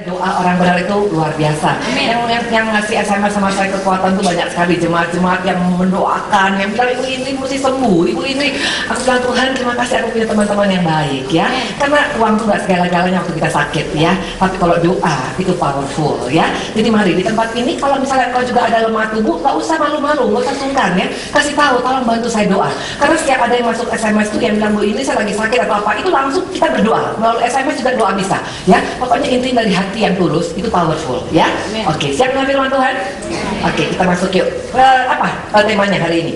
Doa orang benar itu luar biasa. Yang ngasih SMS sama saya kekuatan tuh banyak sekali, jemaat-jemaat yang mendoakan, yang bilang ibu ini mesti sembuh, ibu ini. Aku bilang Tuhan terima kasih aku punya teman-teman yang baik ya. Karena uang tuh gak segala-galanya waktu kita sakit ya. Tapi kalau doa itu powerful ya. Jadi mari di tempat ini kalau misalnya kau juga ada lemah tubuh, gak usah malu-malu, gak usah sungkan ya. Kasih tahu, tolong bantu saya doa. Karena setiap ada yang masuk SMS tuh yang bilang bu ini saya lagi sakit atau apa, itu langsung kita berdoa. Melalui SMS juga doa bisa ya. Pokoknya inti dari hati yang tulus itu powerful ya. Oke, siap dengan firman Tuhan? Oke, kita masuk yuk. Apa temanya hari ini?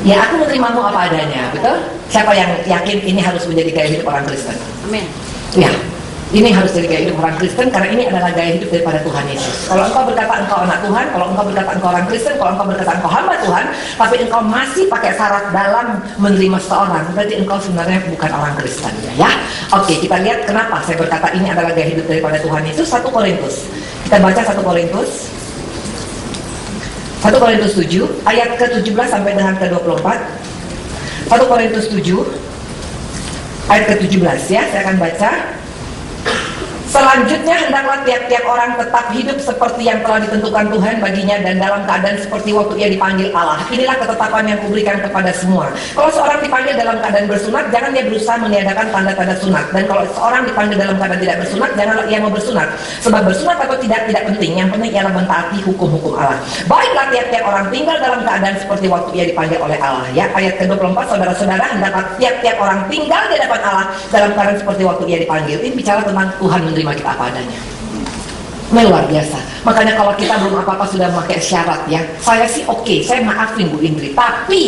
Ya, aku menerimamu apa adanya, betul? Siapa yang yakin ini harus menjadi gaya hidup orang Kristen? Amin. Ya, ini harus jadi gaya hidup orang Kristen karena ini adalah gaya hidup daripada Tuhan Yesus. Kalau engkau berkata engkau anak Tuhan, kalau engkau berkata engkau orang Kristen, kalau engkau berkata engkau hamba Tuhan, tapi engkau masih pakai syarat dalam menerima seseorang, berarti engkau sebenarnya bukan orang Kristen ya. Oke, kita lihat kenapa saya berkata ini adalah gaya hidup daripada Tuhan Yesus. 1 Korintus. Kita baca 1 Korintus. 1 Korintus 7 ayat ke-17 sampai dengan ke-24. 1 Korintus 7 ayat ke-17 ya, saya akan baca. Selanjutnya hendaklah tiap-tiap orang tetap hidup seperti yang telah ditentukan Tuhan baginya dan dalam keadaan seperti waktu ia dipanggil Allah. Inilah ketetapan yang kuberikan kepada semua. Kalau seorang dipanggil dalam keadaan bersunat, jangan dia berusaha meniadakan tanda-tanda sunat. Dan kalau seorang dipanggil dalam keadaan tidak bersunat, janganlah ia mau bersunat. Sebab bersunat atau tidak penting. Yang penting ialah mentaati hukum-hukum Allah. Baiklah tiap-tiap orang tinggal dalam keadaan seperti waktu ia dipanggil oleh Allah. Ya, ayat ke-24, saudara-saudara, hendaklah tiap-tiap orang tinggal di hadapan Allah dalam keadaan seperti waktu ia dipanggil. Ini bicara tentang Tuhan menerima kita apa adanya. Ini luar biasa. Makanya kalau kita belum apa-apa sudah memakai syarat ya. Saya sih oke, saya maafin Bu Indri. Tapi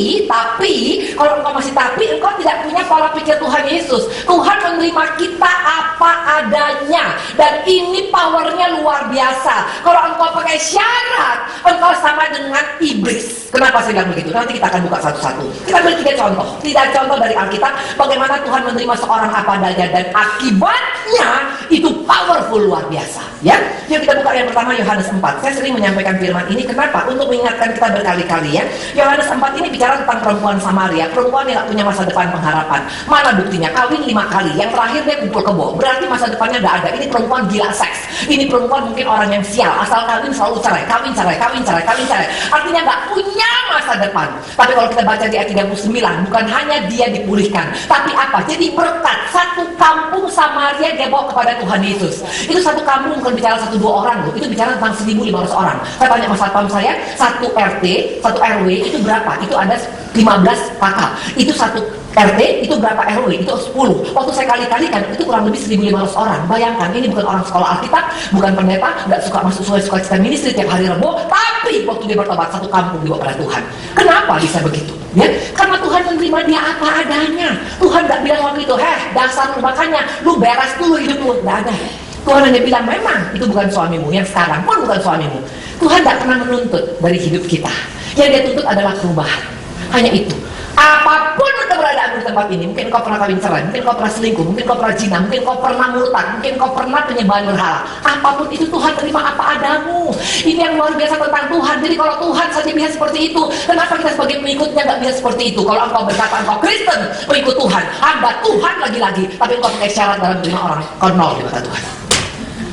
kalau engkau masih engkau tidak punya pola pikir Tuhan Yesus. Tuhan menerima kita apa adanya. Dan ini powernya luar biasa. Kalau engkau pakai syarat, engkau sama dengan iblis. Kenapa saya bilang begitu? Nanti kita akan buka satu-satu. Kita beri 3 contoh. 3 contoh dari Alkitab bagaimana Tuhan menerima seorang apa adanya dan akibatnya itu powerful luar biasa. Ya. Yuk kita buka yang pertama Yohanes 4. Saya sering menyampaikan firman ini kenapa? Untuk mengingatkan kita berkali-kali ya. Yohanes 4 ini bicara tentang perempuan Samaria, perempuan yang gak punya masa depan pengharapan. Mana buktinya? Kawin 5 kali, yang terakhir dia kumpul kebo. Berarti masa depannya gak ada. Ini perempuan gila seks. Ini perempuan mungkin orang yang sial, asal kawin selalu cerai, kawin cerai. Artinya gak punya masa depan. Tapi kalau kita baca di ayat 39, bukan hanya dia dipulihkan, tapi apa? Jadi berkat satu kampung Samaria dia bawa kepada Tuhan Yesus. Itu satu kampung bukan bicara 1-2 orang loh, itu bicara tentang 1.500 orang. Saya tanya mas satpam saya, 1 RT, 1 RW itu berapa? Itu ada 15 kakak. Itu 1 RT, itu berapa RW? Itu 10. Waktu saya kali-kalikan, itu kurang lebih 1.500 orang. Bayangkan, ini bukan orang sekolah Alkitab, bukan pendeta, nggak suka masuk suka cita ministry tiap hari Rebo, tapi waktu dia bertobat, satu kampung dibawa pada Tuhan. Kenapa bisa begitu? Ya, karena Tuhan menerima dia apa adanya. Tuhan nggak bilang waktu itu, dasar lu, makanya lu beres dulu hidupmu. Nggak ada. Tuhan hanya bilang memang itu bukan suamimu, yang sekarang pun bukan suamimu. Tuhan tidak pernah menuntut dari hidup kita. Yang dia tuntut adalah perubahan. Hanya itu. Apapun keberadaan di tempat ini, mungkin kau pernah kawin cerai, mungkin kau pernah selingkuh, mungkin kau pernah zina, mungkin kau pernah murtad, mungkin kau pernah penyembahan berhala. Apapun itu Tuhan terima apa adamu. Ini yang luar biasa tentang Tuhan. Jadi kalau Tuhan saja bisa seperti itu, kenapa kita sebagai pengikutnya nggak bisa seperti itu? Kalau engkau berkata engkau Kristen, pengikut Tuhan, hamba Tuhan lagi-lagi, tapi engkau pakai syarat dalam terima orang, kau nol di mata Tuhan.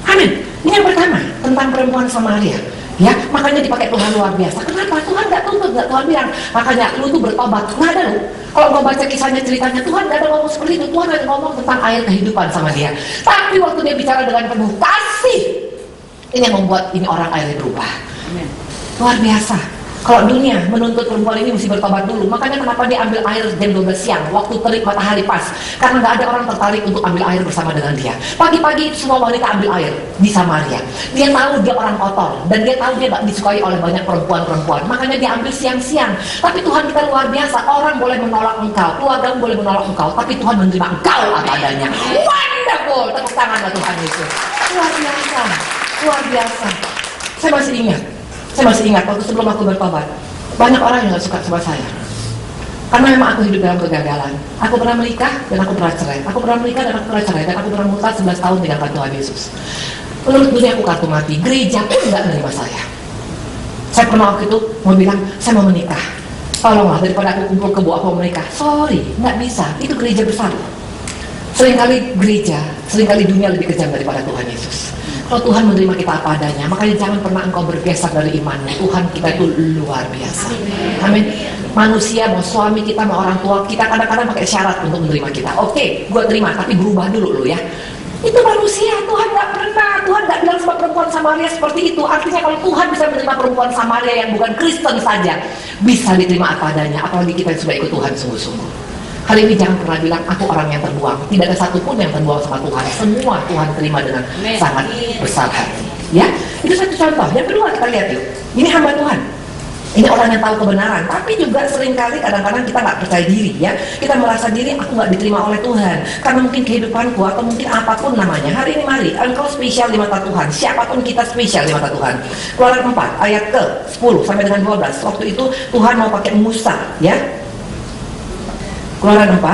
Amin. Ini yang pertama tentang perempuan Samaria. Ya, makanya dipakai Tuhan luar biasa. Kenapa? Tuhan nggak tuntut, nggak Tuhan bilang. Makanya lu tuh bertobat. Nggak ada lu. Kalau mau baca kisahnya, ceritanya, Tuhan nggak ada ngomong seperti itu. Tuhan hanya ngomong tentang air kehidupan sama dia. Tapi waktu dia bicara dengan penuh kasih, ini yang membuat ini orang akhirnya berubah. Amin. Luar biasa. Kalau dunia menuntut perempuan ini mesti bertobat dulu. Makanya kenapa dia ambil air jam 12 siang, waktu terik matahari pas. Karena nggak ada orang tertarik untuk ambil air bersama dengan dia. Pagi-pagi semua wanita ambil air di Samaria. Dia tahu dia orang kotor dan dia tahu dia nggak disukai oleh banyak perempuan-perempuan. Makanya dia ambil siang-siang. Tapi Tuhan kita luar biasa. Orang boleh menolak engkau, keluarga boleh menolak engkau, tapi Tuhan menerima engkau apa adanya. Wonderful. Tepuk tangan Tuhan Yesus. Luar biasa. Luar biasa. Saya masih ingat waktu sebelum aku bertobat, banyak orang yang gak suka sama saya karena memang aku hidup dalam kegagalan. Aku pernah menikah dan aku pernah cerai. Aku pernah menikah dan aku pernah cerai. Dan aku pernah murtad 11 tahun tinggalkan Tuhan Yesus. Menurut dunia aku kartu mati. Gereja pun gak menerima saya. Saya pernah waktu itu mau bilang, saya mau menikah. Tolonglah, daripada aku kumpul kebo aku mau menikah. Sorry, gak bisa. Itu gereja besar. Seringkali gereja, seringkali dunia lebih kejam daripada Tuhan Yesus. Kalau Tuhan menerima kita apa adanya, makanya jangan pernah engkau bergeser dari imanmu. Tuhan kita itu luar biasa. Amin. Manusia, mau suami kita, mau orang tua kita, kadang-kadang pakai syarat untuk menerima kita. Oke, gue terima, tapi berubah dulu lo ya. Itu manusia, Tuhan gak pernah. Tuhan gak bilang sama perempuan Samaria seperti itu. Artinya kalau Tuhan bisa menerima perempuan Samaria yang bukan Kristen saja, bisa diterima apa adanya. Apalagi kita yang sudah ikut Tuhan sungguh-sungguh. Kali ini jangan pernah bilang aku orang yang terbuang. Tidak ada satupun yang terbuang sama Tuhan. Semua Tuhan terima dengan sangat besar hati. Ya, itu satu contoh. Yang kedua kita lihat yuk. Ini hamba Tuhan. Ini orang yang tahu kebenaran. Tapi juga seringkali kadang-kadang kita nggak percaya diri ya. Kita merasa diri aku nggak diterima oleh Tuhan. Karena mungkin kehidupanku atau mungkin apapun namanya. Hari ini mari, engkau spesial di mata Tuhan. Siapapun kita spesial di mata Tuhan. Keluaran 4 ayat ke 10 sampai dengan 12. Waktu itu Tuhan mau pakai Musa ya. Keluaran 4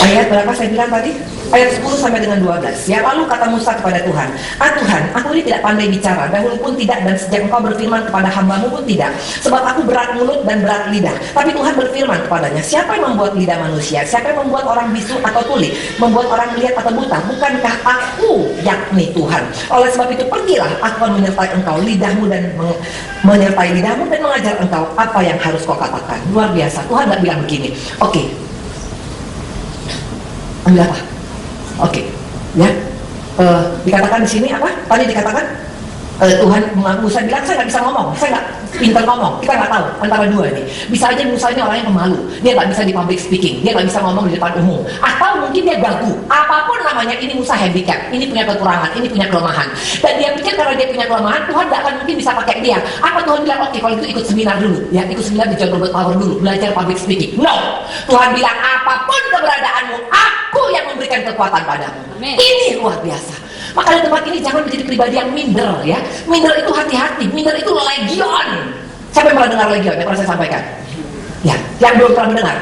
ayat berapa saya bilang tadi? Ayat 10 sampai dengan 12 ya. Lalu kata Musa kepada Tuhan, Tuhan, aku ini tidak pandai bicara, dahulu pun tidak, dan sejak engkau berfirman kepada hambamu pun tidak, sebab aku berat mulut dan berat lidah. Tapi Tuhan berfirman kepadanya, siapa yang membuat lidah manusia? Siapa yang membuat orang bisu atau tuli? Membuat orang melihat atau buta? Bukankah aku, yakni Tuhan? Oleh sebab itu pergilah, aku akan menyertai engkau, lidahmu dan menyertai lidahmu dan mengajar engkau apa yang harus kau katakan. Luar biasa. Tuhan gak bilang begini, oke, ambil apa? Oke, ya. Dikatakan di sini apa? Tadi dikatakan Tuhan, Musa bilang saya nggak bisa ngomong, saya nggak pintar ngomong. Kita nggak tahu antara dua ini. Bisa aja Musa ini orang yang pemalu, dia nggak bisa di public speaking, dia nggak bisa ngomong di depan umum. Atau mungkin dia gagu. Apapun namanya, ini Musa handicap, ini punya kekurangan, ini punya kelemahan. Dan dia pikir karena dia punya kelemahan, Tuhan nggak akan mungkin bisa pakai dia. Apa Tuhan bilang? Oke, kalau itu ikut seminar dulu, ya ikut seminar di John Robert Power dulu, belajar public speaking. No, Tuhan bilang apapun keberadaanmu, aku yang memberikan kekuatan padamu. Amen. Ini luar biasa. Maka di tempat ini jangan menjadi pribadi yang minder ya. Minder itu hati-hati, minder itu legion. Siapa yang pernah dengar legion? Yang pernah saya sampaikan? Ya, yang belum pernah mendengar.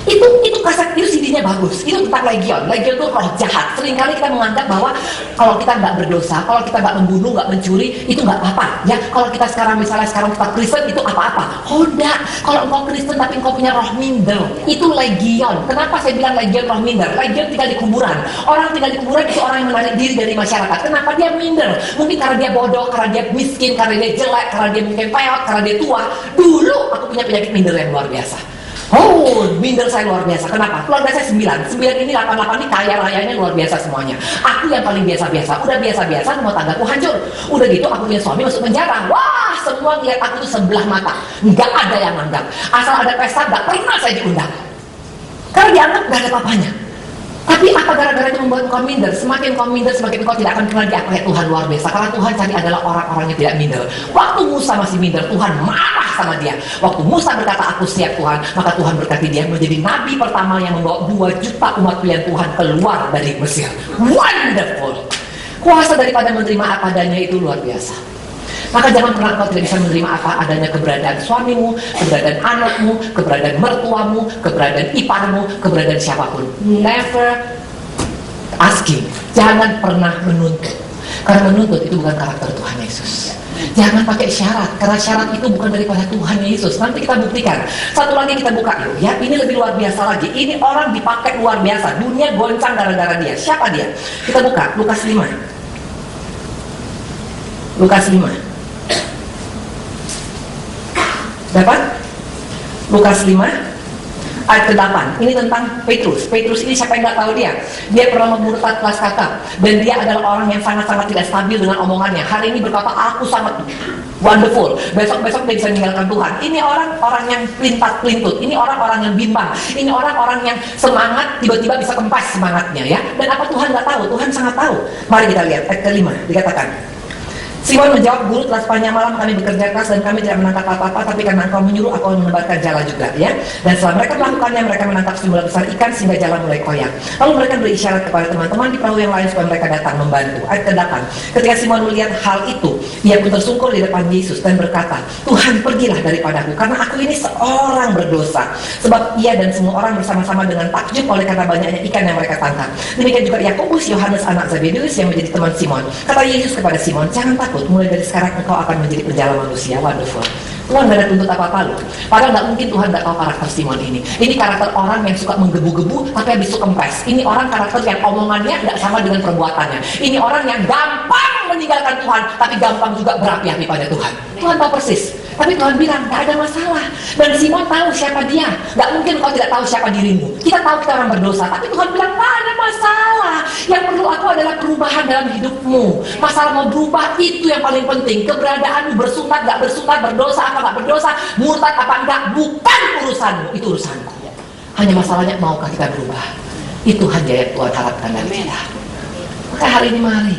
Itu kaset, itu CD-nya bagus. Itu tentang legion. Legion itu roh jahat. Seringkali kita menganggap bahwa kalau kita nggak berdosa, kalau kita nggak membunuh, nggak mencuri, itu nggak apa-apa. Ya, kalau kita misalnya sekarang kita Kristen, itu apa-apa. Oh enggak, kalau engkau Kristen tapi engkau punya roh minder, itu legion. Kenapa saya bilang legion roh minder? Legion tinggal di kuburan. Orang tinggal di kuburan itu orang yang menarik diri dari masyarakat. Kenapa dia minder? Mungkin karena dia bodoh, karena dia miskin, karena dia jelek, karena dia mungkin peot, karena dia tua. Dulu aku punya penyakit minder yang luar biasa. Oh, minder saya luar biasa. Kenapa? Keluarga saya 9 ini 88 ini kaya rayanya luar biasa semuanya. Aku yang paling biasa-biasa. Udah biasa-biasa, rumah tanggaku hancur. Udah gitu aku punya suami masuk penjara. Wah, semua lihat aku tuh sebelah mata. Nggak ada yang nganggap. Asal ada pesta, nggak pernah saya diundang. Karena dianggap nggak ada papanya. Tapi apa gara-gara itu membuat engkau minder? Semakin engkau minder, semakin engkau tidak akan pernah diakui Tuhan luar biasa. Karena Tuhan cari adalah orang-orang yang tidak minder. Waktu Musa masih minder, Tuhan marah sama dia. Waktu Musa berkata, aku siap Tuhan, maka Tuhan berkati dia menjadi nabi pertama yang membawa 2 juta umat pilihan Tuhan keluar dari Mesir. Wonderful. Kuasa daripada menerima apa adanya itu luar biasa. Maka jangan pernah kau tidak bisa menerima apa adanya keberadaan suamimu, keberadaan anakmu, keberadaan mertuamu, keberadaan iparmu, keberadaan siapapun. Never asking. Jangan pernah menuntut. Karena menuntut itu bukan karakter Tuhan Yesus. Jangan pakai syarat, karena syarat itu bukan daripada Tuhan Yesus. Nanti kita buktikan. Satu lagi kita buka yuk, ya. Ini lebih luar biasa lagi. Ini orang dipakai luar biasa. Dunia goncang gara-gara dia. Siapa dia? Kita buka Lukas 5. Lukas 5. Dapat? Lukas 5 ayat ke-8. Ini tentang Petrus. Petrus ini siapa yang nggak tahu dia? Dia pernah memurtad kelas kakap. Dan dia adalah orang yang sangat-sangat tidak stabil dengan omongannya. Hari ini berkata, aku sangat wonderful. Besok-besok dia bisa meninggalkan Tuhan. Ini orang-orang yang pelintat-pelintut. Ini orang-orang yang bimbang. Ini orang-orang yang semangat, tiba-tiba bisa kempas semangatnya ya. Dan apa Tuhan nggak tahu? Tuhan sangat tahu. Mari kita lihat ayat ke-5. Dikatakan, Simon menjawab, Guru, telah sepanjang malam kami bekerja keras dan kami tidak menangkap apa-apa, tapi karena engkau menyuruh aku menebarkan jala juga ya. Dan setelah mereka melakukannya, mereka menangkap sejumlah besar ikan sehingga jala mulai koyak. Lalu mereka berisyarat kepada teman-teman di perahu yang lain supaya mereka datang membantu. Ayat ke-8. Ketika Simon melihat hal itu, ia pun tersungkur di depan Yesus dan berkata, Tuhan, pergilah daripadaku, karena aku ini seorang berdosa. Sebab ia dan semua orang bersama-sama dengan takjub oleh karena banyaknya ikan yang mereka tangkap. Demikian juga Yakobus, Yohanes anak Zebedeus yang menjadi teman Simon. Kata Yesus kepada Simon, jangan takut, mulai dari sekarang engkau akan menjadi penjala manusia. Wonderful. Tuhan gak ada tuntut apa-apa loh. Padahal gak mungkin Tuhan gak tahu karakter Simon ini. Ini karakter orang yang suka menggebu-gebu tapi habis itu kempes. Ini orang karakter yang omongannya gak sama dengan perbuatannya. Ini orang yang gampang meninggalkan Tuhan tapi gampang juga berapi-api pada Tuhan. Tuhan tahu persis. Tapi Tuhan bilang gak ada masalah. Dan Simon tahu siapa dia. Gak mungkin kau tidak tahu siapa dirimu. Kita tahu kita orang berdosa. Tapi Tuhan bilang gak ada masalah. Yang perlu aku adalah perubahan dalam hidupmu. Masalah mau berubah itu yang paling penting. Keberadaanmu bersunat gak bersunat, berdosa apa gak berdosa, murtad apa enggak, bukan urusanmu. Itu urusanku. Hanya masalahnya maukah kita berubah. Itu hanya yang Tuhan harapkan dari kita. Maka hari ini mari.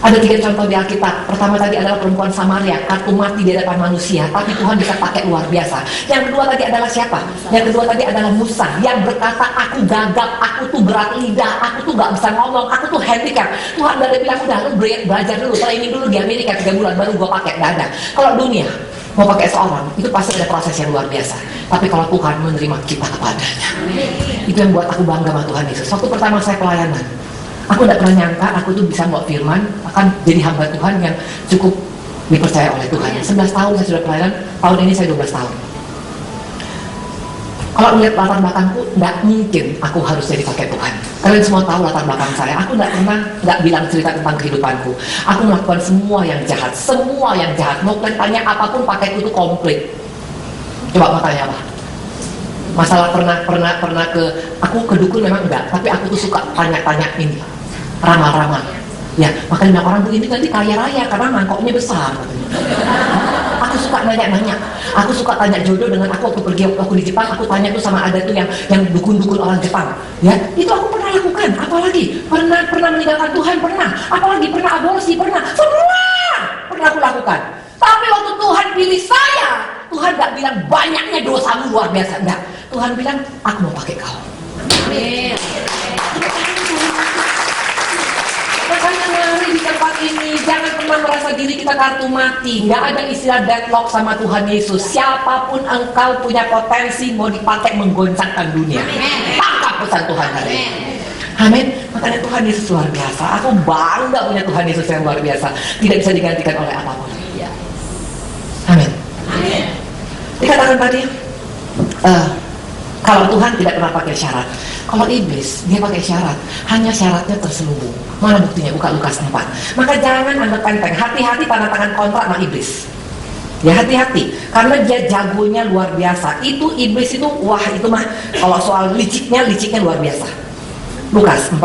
Ada 3 contoh di Alkitab. Pertama tadi adalah perempuan Samaria, kartu mati di hadapan manusia, tapi Tuhan bisa pakai luar biasa. Yang kedua tadi adalah siapa? Yang kedua tadi adalah Musa, yang berkata, aku gagap, aku tuh berat lidah, aku tuh gak bisa ngomong, aku tuh handicap. Tuhan udah bilang, udah lu belajar dulu, training dulu di Amerika 3 bulan, baru gue pakai. Gak ada. Kalau dunia mau pakai seorang, itu pasti ada proses yang luar biasa. Tapi kalau Tuhan menerima kita kepadanya, itu yang buat aku bangga sama Tuhan Yesus. Waktu pertama saya pelayanan, aku tidak pernah nyangka aku tuh bisa bawa firman, akan jadi hamba Tuhan yang cukup dipercaya oleh Tuhan. 11 tahun saya sudah pelayanan, tahun ini saya 12 tahun. Kalau melihat latar belakangku, tidak mungkin aku harus jadi pakai Tuhan. Kalian semua tahu latar belakang saya. Aku tidak bilang cerita tentang kehidupanku. Aku melakukan semua yang jahat, semua yang jahat. Mau kalian tanya apapun, pakai itu komplit. Coba mau tanya apa? Masalah pernah ke, aku ke dukun memang enggak, tapi aku tuh suka tanya-tanya ini, ramal-ramal. Ya, makanya orang begini nanti kaya raya karena mangkoknya besar. Aku suka nanya-nanya. Aku suka tanya jodoh dengan aku waktu di Jepang. Aku tanya tuh sama ada tuh yang dukun-dukun orang Jepang. Ya, itu aku pernah lakukan. Apalagi pernah meninggalkan Tuhan, pernah. Apalagi pernah aborsi, pernah. Semua pernah aku lakukan. Tapi waktu Tuhan pilih saya, Tuhan gak bilang banyaknya dosamu luar biasa. Enggak. Tuhan bilang, aku mau pakai kau. Amin. Makanya mari di tempat ini, jangan pernah merasa diri kita kartu mati. Nggak ada istilah deadlock sama Tuhan Yesus. Siapapun engkau punya potensi mau dipakai menggoncangkan dunia. Tangkap pesan Tuhan hari ini. Amin. Makanya Tuhan Yesus luar biasa. Aku bangga punya Tuhan Yesus yang luar biasa. Tidak bisa digantikan oleh apapun. Amin. Dikatakan tadi, kalau Tuhan tidak pernah pakai syarat. Kalau iblis, dia pakai syarat. Hanya syaratnya terselubung. Mana buktinya? Buka Lukas 4. Maka jangan anggap enteng. Hati-hati tanda tangan kontrak sama iblis. Ya hati-hati. Karena dia jagonya luar biasa. Itu iblis itu, wah itu mah. Kalau soal liciknya luar biasa. Lukas 4.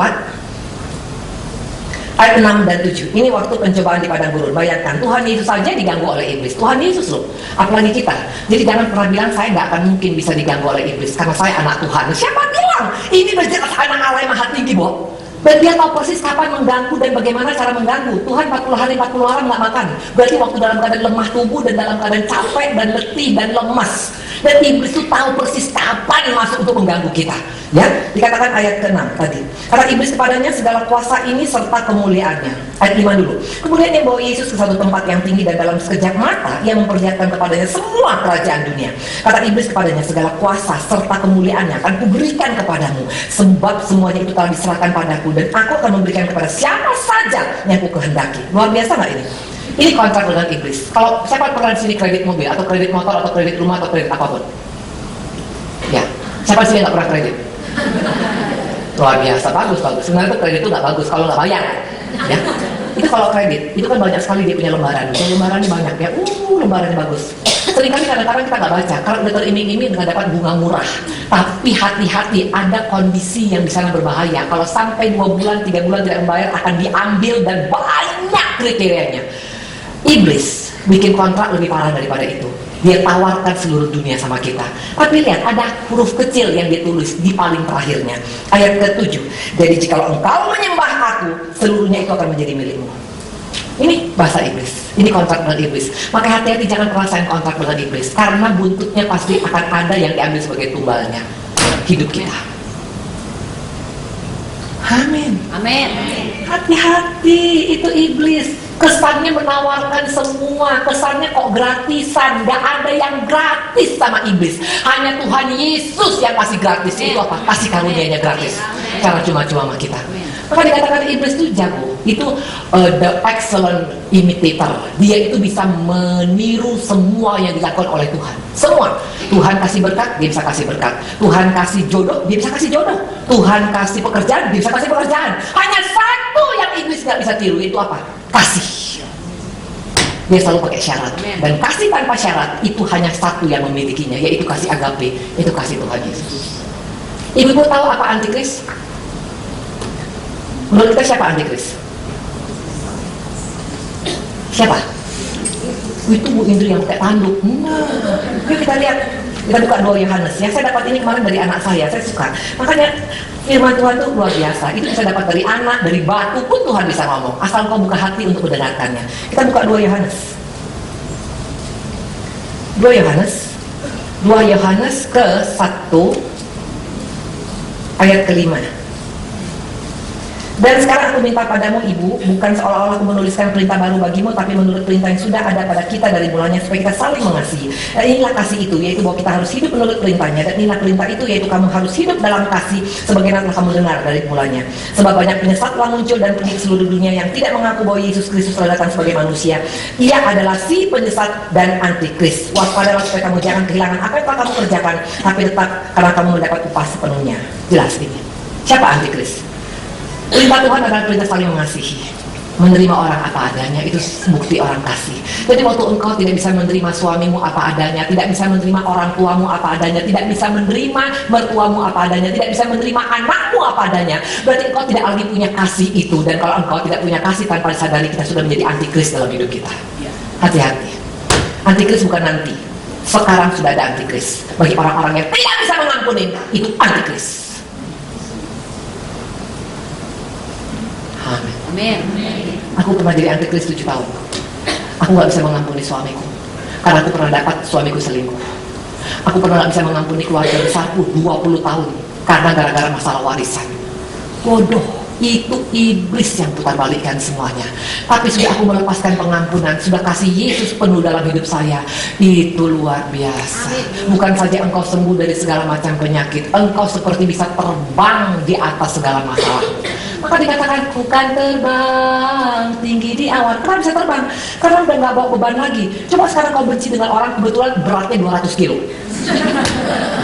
Ayat 6 dan 7. Ini waktu pencobaan di padang gurun. Bayangkan, Tuhan Yesus saja diganggu oleh iblis. Tuhan Yesus loh, apalagi kita. Jadi jangan pernah bilang saya gak akan mungkin bisa diganggu oleh iblis karena saya anak Tuhan. Siapa bilang? Ini berjelas anak Allah yang maha tinggi, Bo. Dan dia tahu persis kapan mengganggu dan bagaimana cara mengganggu. Tuhan 40 hari 40 malam gak makan. Berarti waktu dalam keadaan lemah tubuh dan dalam keadaan capek dan letih dan lemas. Dan iblis itu tahu persis kapan masuk untuk mengganggu kita. Ya, dikatakan ayat ke-6 tadi. Kata iblis kepadanya, segala kuasa ini serta kemuliaannya. Ayat 5 dulu. Kemudian dia bawa Yesus ke satu tempat yang tinggi dan dalam sekejap mata ia memperlihatkan kepadanya semua kerajaan dunia. Kata iblis kepadanya, segala kuasa serta kemuliaannya akan kuberikan kepadamu, sebab semuanya itu telah diserahkan padaku dan aku akan memberikan kepada siapa saja yang aku kehendaki. Luar biasa nggak ini? Ini kontrak dengan iblis. Kalau siapa pernah di sini kredit mobil atau kredit motor atau kredit rumah atau kredit apapun? Ya, siapa sih yang nggak pernah kredit? Luar biasa, bagus. Sebenarnya itu kredit itu nggak bagus kalau nggak bayar. Ya, itu kalau kredit, itu kan banyak sekali dia punya lembaran. Lembarannya banyak ya, lembarannya bagus. Seringkali kadang-kadang kita nggak baca. Kalau udah teriming-iming dengan dapat bunga murah. Tapi hati-hati, ada kondisi yang di sana berbahaya. Kalau sampai 2 bulan, 3 bulan tidak membayar, akan diambil dan banyak kriterianya. Iblis bikin kontrak lebih parah daripada itu. Dia tawarkan seluruh dunia sama kita. Tapi lihat, ada huruf kecil yang dia tulis di paling terakhirnya. Ayat ke-7. Jadi jikalau engkau menyembah aku, seluruhnya itu akan menjadi milikmu. Ini bahasa iblis. Ini kontrak dengan iblis. Maka hati-hati jangan perasain kontrak dengan iblis. Karena buntutnya pasti akan ada yang diambil sebagai tumbalnya. Hidup kita. Amin. Amin. Hati-hati, itu iblis. Kesannya menawarkan semua, kesannya kok gratisan. Gak ada yang gratis sama iblis. Hanya Tuhan Yesus yang kasih gratis. Itu apa? Kasih karunia-Nya gratis. Cara cuma-cuma sama kita. Maka dikatakan iblis itu jago, itu the excellent imitator. Dia itu bisa meniru semua yang dilakukan oleh Tuhan. Semua. Tuhan kasih berkat, dia bisa kasih berkat. Tuhan kasih jodoh, dia bisa kasih jodoh. Tuhan kasih pekerjaan, dia bisa kasih pekerjaan. Hanya satu yang iblis nggak bisa tiru, itu apa? Kasih. Dia selalu pakai syarat. Dan kasih tanpa syarat itu hanya satu yang memilikinya, yaitu kasih agape, itu kasih Tuhan Yesus. Ibu-ibu tahu apa antikris? Menurut kita siapa antikris? Siapa? Itu Bu Indri yang kayak tanduk. Nah, yuk kita lihat. Kita buka 2 Yohanes. Yang saya dapat ini kemarin dari anak saya suka. Makanya firman Tuhan itu luar biasa. Itu bisa dapat dari anak, dari batu pun Tuhan bisa ngomong. Asal kau buka hati untuk mendengarkannya. Kita buka 2 Yohanes. 2 Yohanes. 2 Yohanes ke 1 ayat ke-5. Dan sekarang aku minta padamu ibu, bukan seolah-olah aku menuliskan perintah baru bagimu, tapi menurut perintah yang sudah ada pada kita dari mulanya, supaya kita saling mengasihi. Dan inilah kasih itu, yaitu bahwa kita harus hidup menurut perintahnya. Dan inilah perintah itu, yaitu kamu harus hidup dalam kasih, sebagaimana telah kamu dengar dari mulanya. Sebab banyak penyesat telah muncul dan pergi ke seluruh dunia yang tidak mengaku bahwa Yesus Kristus telah datang sebagai manusia. Ia adalah si penyesat dan antikris. Waspadalah supaya kamu jangan kehilangan apa yang telah kamu kerjakan, tapi tetap karena kamu mendapat upah sepenuhnya. Jelas ini. Siapa antikris? Perintah Tuhan adalah perintah saling mengasihi, menerima orang apa adanya, itu bukti orang kasih. Jadi waktu engkau tidak bisa menerima suamimu apa adanya, tidak bisa menerima orang tuamu apa adanya, tidak bisa menerima mertuamu apa adanya, tidak bisa menerima anakmu apa adanya, berarti engkau tidak lagi punya kasih itu. Dan kalau engkau tidak punya kasih, tanpa disadari kita sudah menjadi antikris dalam hidup kita. Hati-hati. Antikris bukan nanti, sekarang sudah ada antikris. Bagi orang-orang yang tidak bisa mengampuni, itu antikris. Amin. Aku pernah jadi antikris 7 tahun. Aku gak bisa mengampuni suamiku karena aku pernah dapat suamiku selingkuh. Aku pernah gak bisa mengampuni keluarga besarku 20 tahun karena gara-gara masalah warisan. Bodoh. Itu iblis yang putar balikkan semuanya. Tapi sudah aku melepaskan pengampunan, sudah kasih Yesus penuh dalam hidup saya. Itu luar biasa. Bukan saja engkau sembuh dari segala macam penyakit, engkau seperti bisa terbang di atas segala masalah. Maka dikatakan bukan terbang tinggi di awan. Kenapa bisa terbang? Karena udah gak bawa beban lagi. Coba sekarang kau benci dengan orang kebetulan beratnya 200 kilo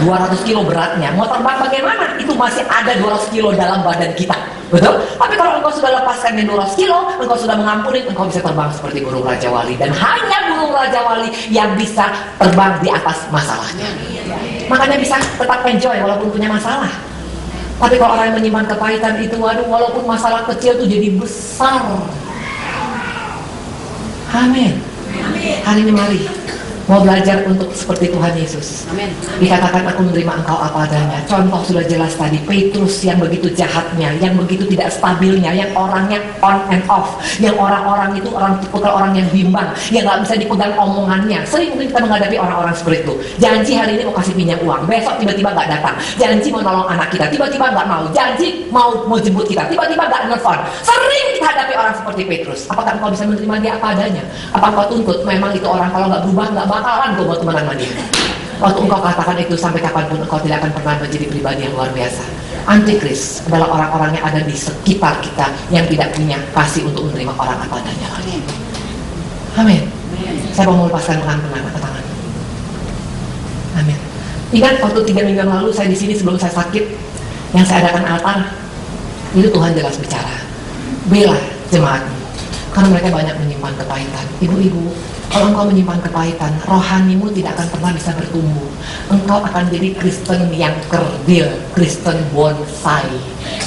200 kilo beratnya. Mau terbang bagaimana? Itu masih ada 200 kilo dalam badan kita. Betul? Tapi kalau engkau sudah lepaskan yang 200 kilo, engkau sudah mengampuni, engkau bisa terbang seperti burung Raja Wali. Dan hanya burung Raja Wali yang bisa terbang di atas masalahnya. Makanya bisa tetap enjoy walaupun punya masalah. Tapi kalau orang yang menyimpan kepahitan itu, waduh, walaupun masalah kecil itu jadi besar. Amin. Hari ini mari mau belajar untuk seperti Tuhan Yesus. Amin. Dikatakan aku menerima engkau apa adanya. Contoh sudah jelas tadi, Petrus yang begitu jahatnya, yang begitu tidak stabilnya, yang orangnya on and off, yang orang-orang itu orang yang bimbang, yang nggak bisa dipegang omongannya. Sering mungkin kita menghadapi orang-orang seperti itu. Janji hari ini mau kasih pinjam uang, besok tiba-tiba nggak datang. Janji mau nolong anak kita, tiba-tiba nggak mau. Janji mau jemput kita, tiba-tiba nggak nelfon. Sering kita hadapi orang seperti Petrus. Apakah engkau bisa menerima dia apa adanya? Apa engkau tuntut? Memang itu orang kalau nggak berubah nggak bakalan gue mau temenan sama dia. Waktu engkau katakan itu, sampai kapanpun engkau tidak akan pernah menjadi pribadi yang luar biasa. Antikris adalah orang-orang yang ada di sekitar kita yang tidak punya kasih untuk menerima orang apa adanya lagi. Amin. Saya mau melepaskan pengampunan ke tangan. Amin. Ingat waktu 3 minggu yang lalu saya di sini sebelum saya sakit, yang saya adakan altar, itu Tuhan jelas bicara, bela jemaatmu, karena mereka banyak menyimpan kepahitan. Ibu-ibu, kalau engkau menyimpan kepahitan, rohanimu tidak akan pernah bisa bertumbuh. Engkau akan jadi Kristen yang kerdil, Kristen bonsai.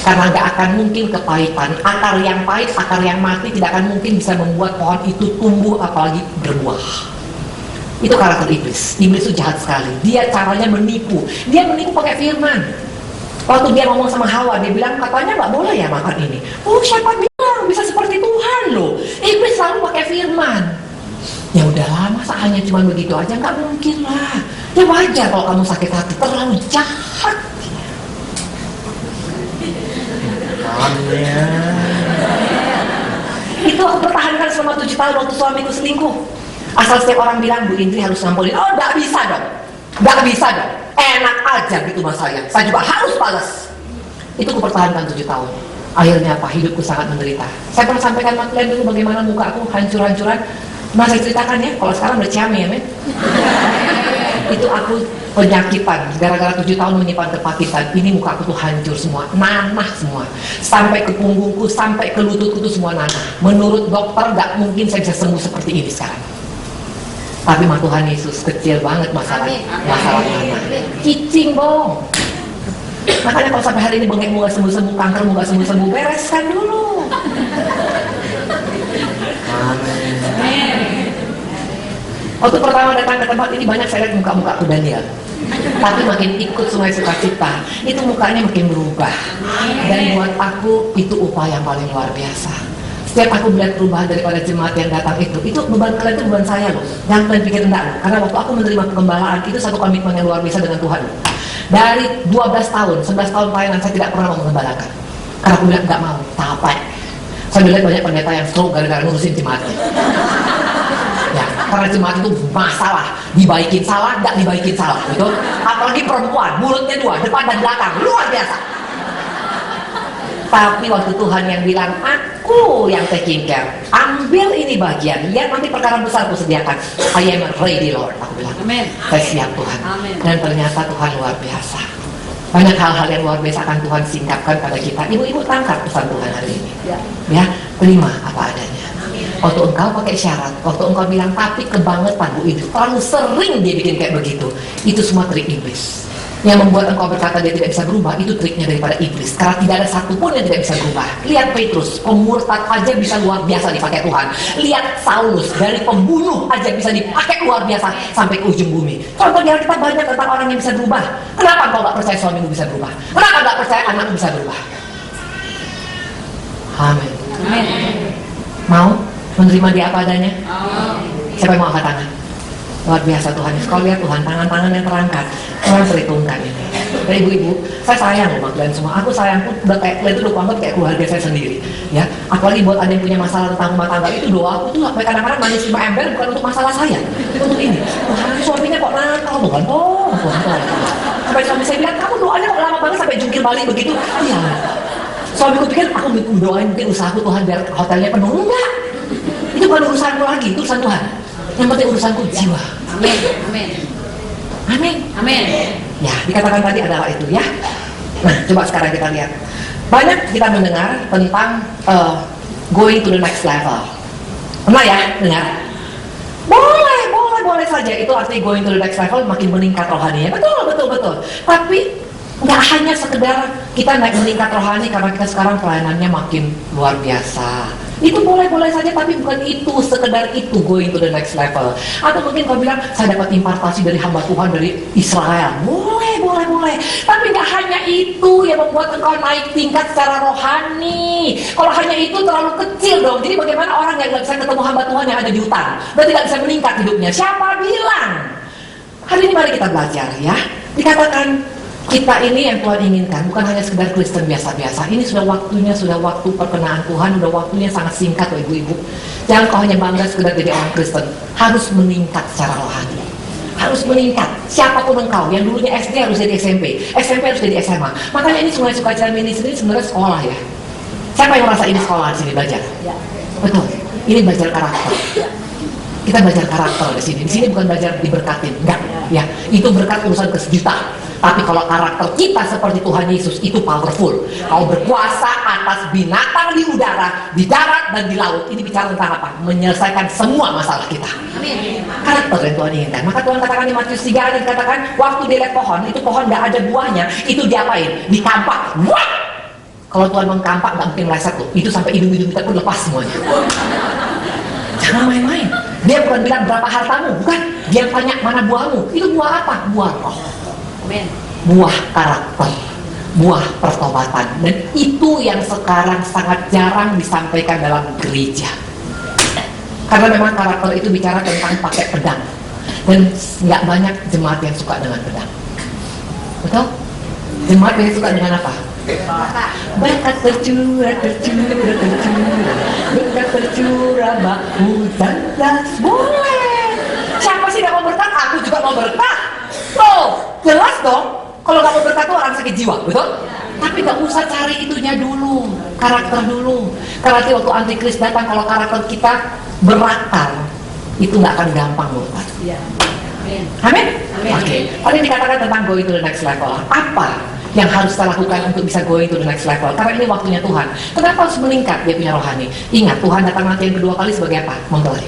Karena gak akan mungkin kepahitan, akar yang pahit, akar yang mati tidak akan mungkin bisa membuat pohon itu tumbuh apalagi berbuah. Itu karakter iblis. Iblis itu jahat sekali. Dia caranya menipu. Dia menipu pakai firman. Waktu dia ngomong sama Hawa, dia bilang katanya gak boleh ya makan ini. Oh, siapa bilang bisa seperti Tuhan loh. Iblis selalu pakai firman. Ya udahlah, masa hanya cuma begitu aja, nggak mungkin lah. Ya wajar kalau kamu sakit hati, terlalu jahat. Itu aku pertahankan selama 7 tahun waktu suamiku selingkuh. Asal setiap orang bilang, Bu Indri harus ngampunin. Oh, nggak bisa dong, nggak bisa dong. Enak aja gitu mas saya juga harus balas. Itu aku pertahankan 7 tahun. Akhirnya apa? Hidupku sangat menderita. Saya pernah sampaikan sama kalian dulu bagaimana muka aku hancur-hancuran. Nah, saya ceritakan ya, kalau sekarang udah ciamik ya, men. Itu aku penyakitan, gara-gara 7 tahun menyimpan kepakitan. Ini muka aku tuh hancur semua, nanah semua. Sampai ke punggungku, sampai ke lututku tuh semua nanah. Menurut dokter gak mungkin saya bisa sembuh seperti ini sekarang. Tapi sama Tuhan Yesus, kecil banget masalah nanah. Cicing bong. Makanya kalau sampai hari ini bengekmu gak sembuh-sembuh, kankermu gak sembuh-sembuh, bereskan dulu. Waktu pertama datang ke tempat ini banyak saya lihat muka-muka aku Daniel. Tapi makin ikut Sungai Sukacita, itu mukanya makin berubah. Dan buat aku itu upaya yang paling luar biasa. Setiap aku melihat perubahan daripada jemaat yang datang itu beban kalian itu beban saya loh. Jangan kalian pikir enggak loh. Karena waktu aku menerima pengembalaan itu satu komitmen yang luar biasa dengan Tuhan. Dari 12 tahun, 11 tahun pelayanan saya tidak pernah mau mengembalakan. Karena aku bilang enggak mau, capek. Saya melihat banyak pendeta yang stroke gara-gara ngurusin jemaatnya. Ya, karena jemaat itu masalah, dibaikin salah, nggak dibaikin salah, gitu. Apalagi perempuan, mulutnya dua, depan dan belakang, luar biasa. Tapi waktu Tuhan yang bilang, aku yang taking care, ambil ini bagian, lihat nanti perkara besar aku sediakan. I am ready Lord, aku bilang. Amen. Saya siap Tuhan. Amen. Dan ternyata Tuhan luar biasa. Banyak hal-hal yang luar biasa akan Tuhan singkapkan pada kita. Ibu-ibu tangkap pesan Tuhan hari ini. Ya, terima apa adanya. Waktu engkau pakai syarat, waktu engkau bilang tapi kebangetan Bu itu, terlalu sering dia bikin kayak begitu, itu semua trik iblis. Yang membuat engkau berkata dia tidak bisa berubah, itu triknya daripada iblis. Karena tidak ada satupun yang tidak bisa berubah. Lihat Petrus, pemurtad aja bisa luar biasa dipakai Tuhan. Lihat Saulus, dari pembunuh aja bisa dipakai luar biasa sampai ke ujung bumi. Contoh di Alkitab banyak tentang orang yang bisa berubah. Kenapa engkau gak percaya suamimu bisa berubah? Kenapa gak percaya anakmu bisa berubah? Amin. Mau menerima dia apa adanya? Siapa yang mau angkat tangan? Luar biasa Tuhan. Kau lihat Tuhan, tangan-tangan yang terangkat, orang perhitungkan ini. Dan ibu-ibu, saya sayang sama kalian semua. Aku sayangku udah kayak kalian itu udah anggap kayak keluarga saya sendiri. Ya, apalagi buat ada yang punya masalah tentang rumah tangga, itu doa aku tuh sampai kadang-kadang nangis 5 ember bukan untuk masalah saya, untuk ini. Tuhan, suaminya kok nakal, Tuhan. Sampai suami saya bilang, kamu doanya kok lama banget sampai jungkir balik begitu? Iya. Suamiku pikir aku doain mungkin usahaku Tuhan biar hotelnya penuh. Enggak. Itu bukan urusanku lagi, itu urusan Tuhan. Yang penting urusanku jiwa. Amin. Amin. Amin. Amin. Ya, dikatakan tadi adalah itu ya. Nah, coba sekarang kita lihat. Banyak kita mendengar tentang going to the next level. Pernah ya dengar? Boleh saja. Itu artinya going to the next level, makin meningkat rohaninya. Betul. Tapi nggak hanya sekedar kita naik meningkat rohani karena kita sekarang pelayanannya makin luar biasa. Itu boleh saja, tapi bukan itu, sekedar itu going to the next level. Atau mungkin kau bilang, saya dapat impartasi dari hamba Tuhan dari Israel. Boleh. Tapi nggak hanya itu yang membuat engkau naik tingkat secara rohani. Kalau hanya itu terlalu kecil dong. Jadi bagaimana orang yang nggak bisa ketemu hamba Tuhan yang ada di hutan? Berarti nggak bisa meningkat hidupnya. Siapa bilang? Hari ini mari kita belajar ya. Dikatakan kita ini yang Tuhan inginkan bukan hanya sekedar Kristen biasa-biasa. Ini sudah waktunya, sudah waktu perkenaan Tuhan, sudah waktunya sangat singkat loh ibu-ibu. Jangan kau hanya bangga sekedar jadi orang Kristen. Harus meningkat secara rohani. Harus meningkat. Siapapun engkau, yang dulunya SD harus jadi SMP, SMP harus jadi SMA. Makanya ini Sungai Sukacita ini sendiri sebenarnya sekolah ya. Siapa yang merasa ini sekolah di sini belajar? Ya. Betul. Ini belajar karakter. Ya. Kita belajar karakter di sini. Di sini bukan belajar diberkatin, enggak. Ya, itu berkat urusan kesejuta. Tapi kalau karakter kita seperti Tuhan Yesus itu powerful. Kau berkuasa atas binatang di udara, di darat dan di laut. Ini bicara tentang apa? Menyelesaikan semua masalah kita. Amin. Karakter yang Tuhan inginkan. Maka Tuhan katakan di Matius 3 ayat dikatakan waktu dia lihat pohon, itu pohon gak ada buahnya, itu diapain? Dikampak. Wah! Kalau Tuhan mengkampak gak mungkin meleset tuh. Itu sampai hidung-hidung kita pun lepas semuanya. Jangan main-main. Dia bukan bilang berapa hartamu, bukan. Dia tanya mana buahmu. Itu buah apa? Buah roh. Amen. Buah karakter, buah pertobatan. Dan itu yang sekarang sangat jarang disampaikan dalam gereja. Karena memang karakter itu bicara tentang pakai pedang. Dan nggak banyak jemaat yang suka dengan pedang. Betul? Jemaat yang suka dengan apa? Berkat tercurah, berkat tercurah, hujan das. Boleh. Siapa sih yang mau berkat? Aku juga mau berkat. Tuh, jelas dong. Kalau nggak mau berkat tuh orang sakit jiwa, betul? Tapi gak usah cari itunya dulu, karakter dulu. Karena nanti waktu antikris datang, kalau karakter kita berakar, itu gak akan gampang loh. Amin? Oke. Tadi dikatakan tentang going to the next level. Apa yang harus kita lakukan untuk bisa going to the next level? Karena ini waktunya Tuhan. Kenapa harus meningkat dia punya rohani? Ingat, Tuhan datang nanti yang kedua kali sebagai apa? Mempelai.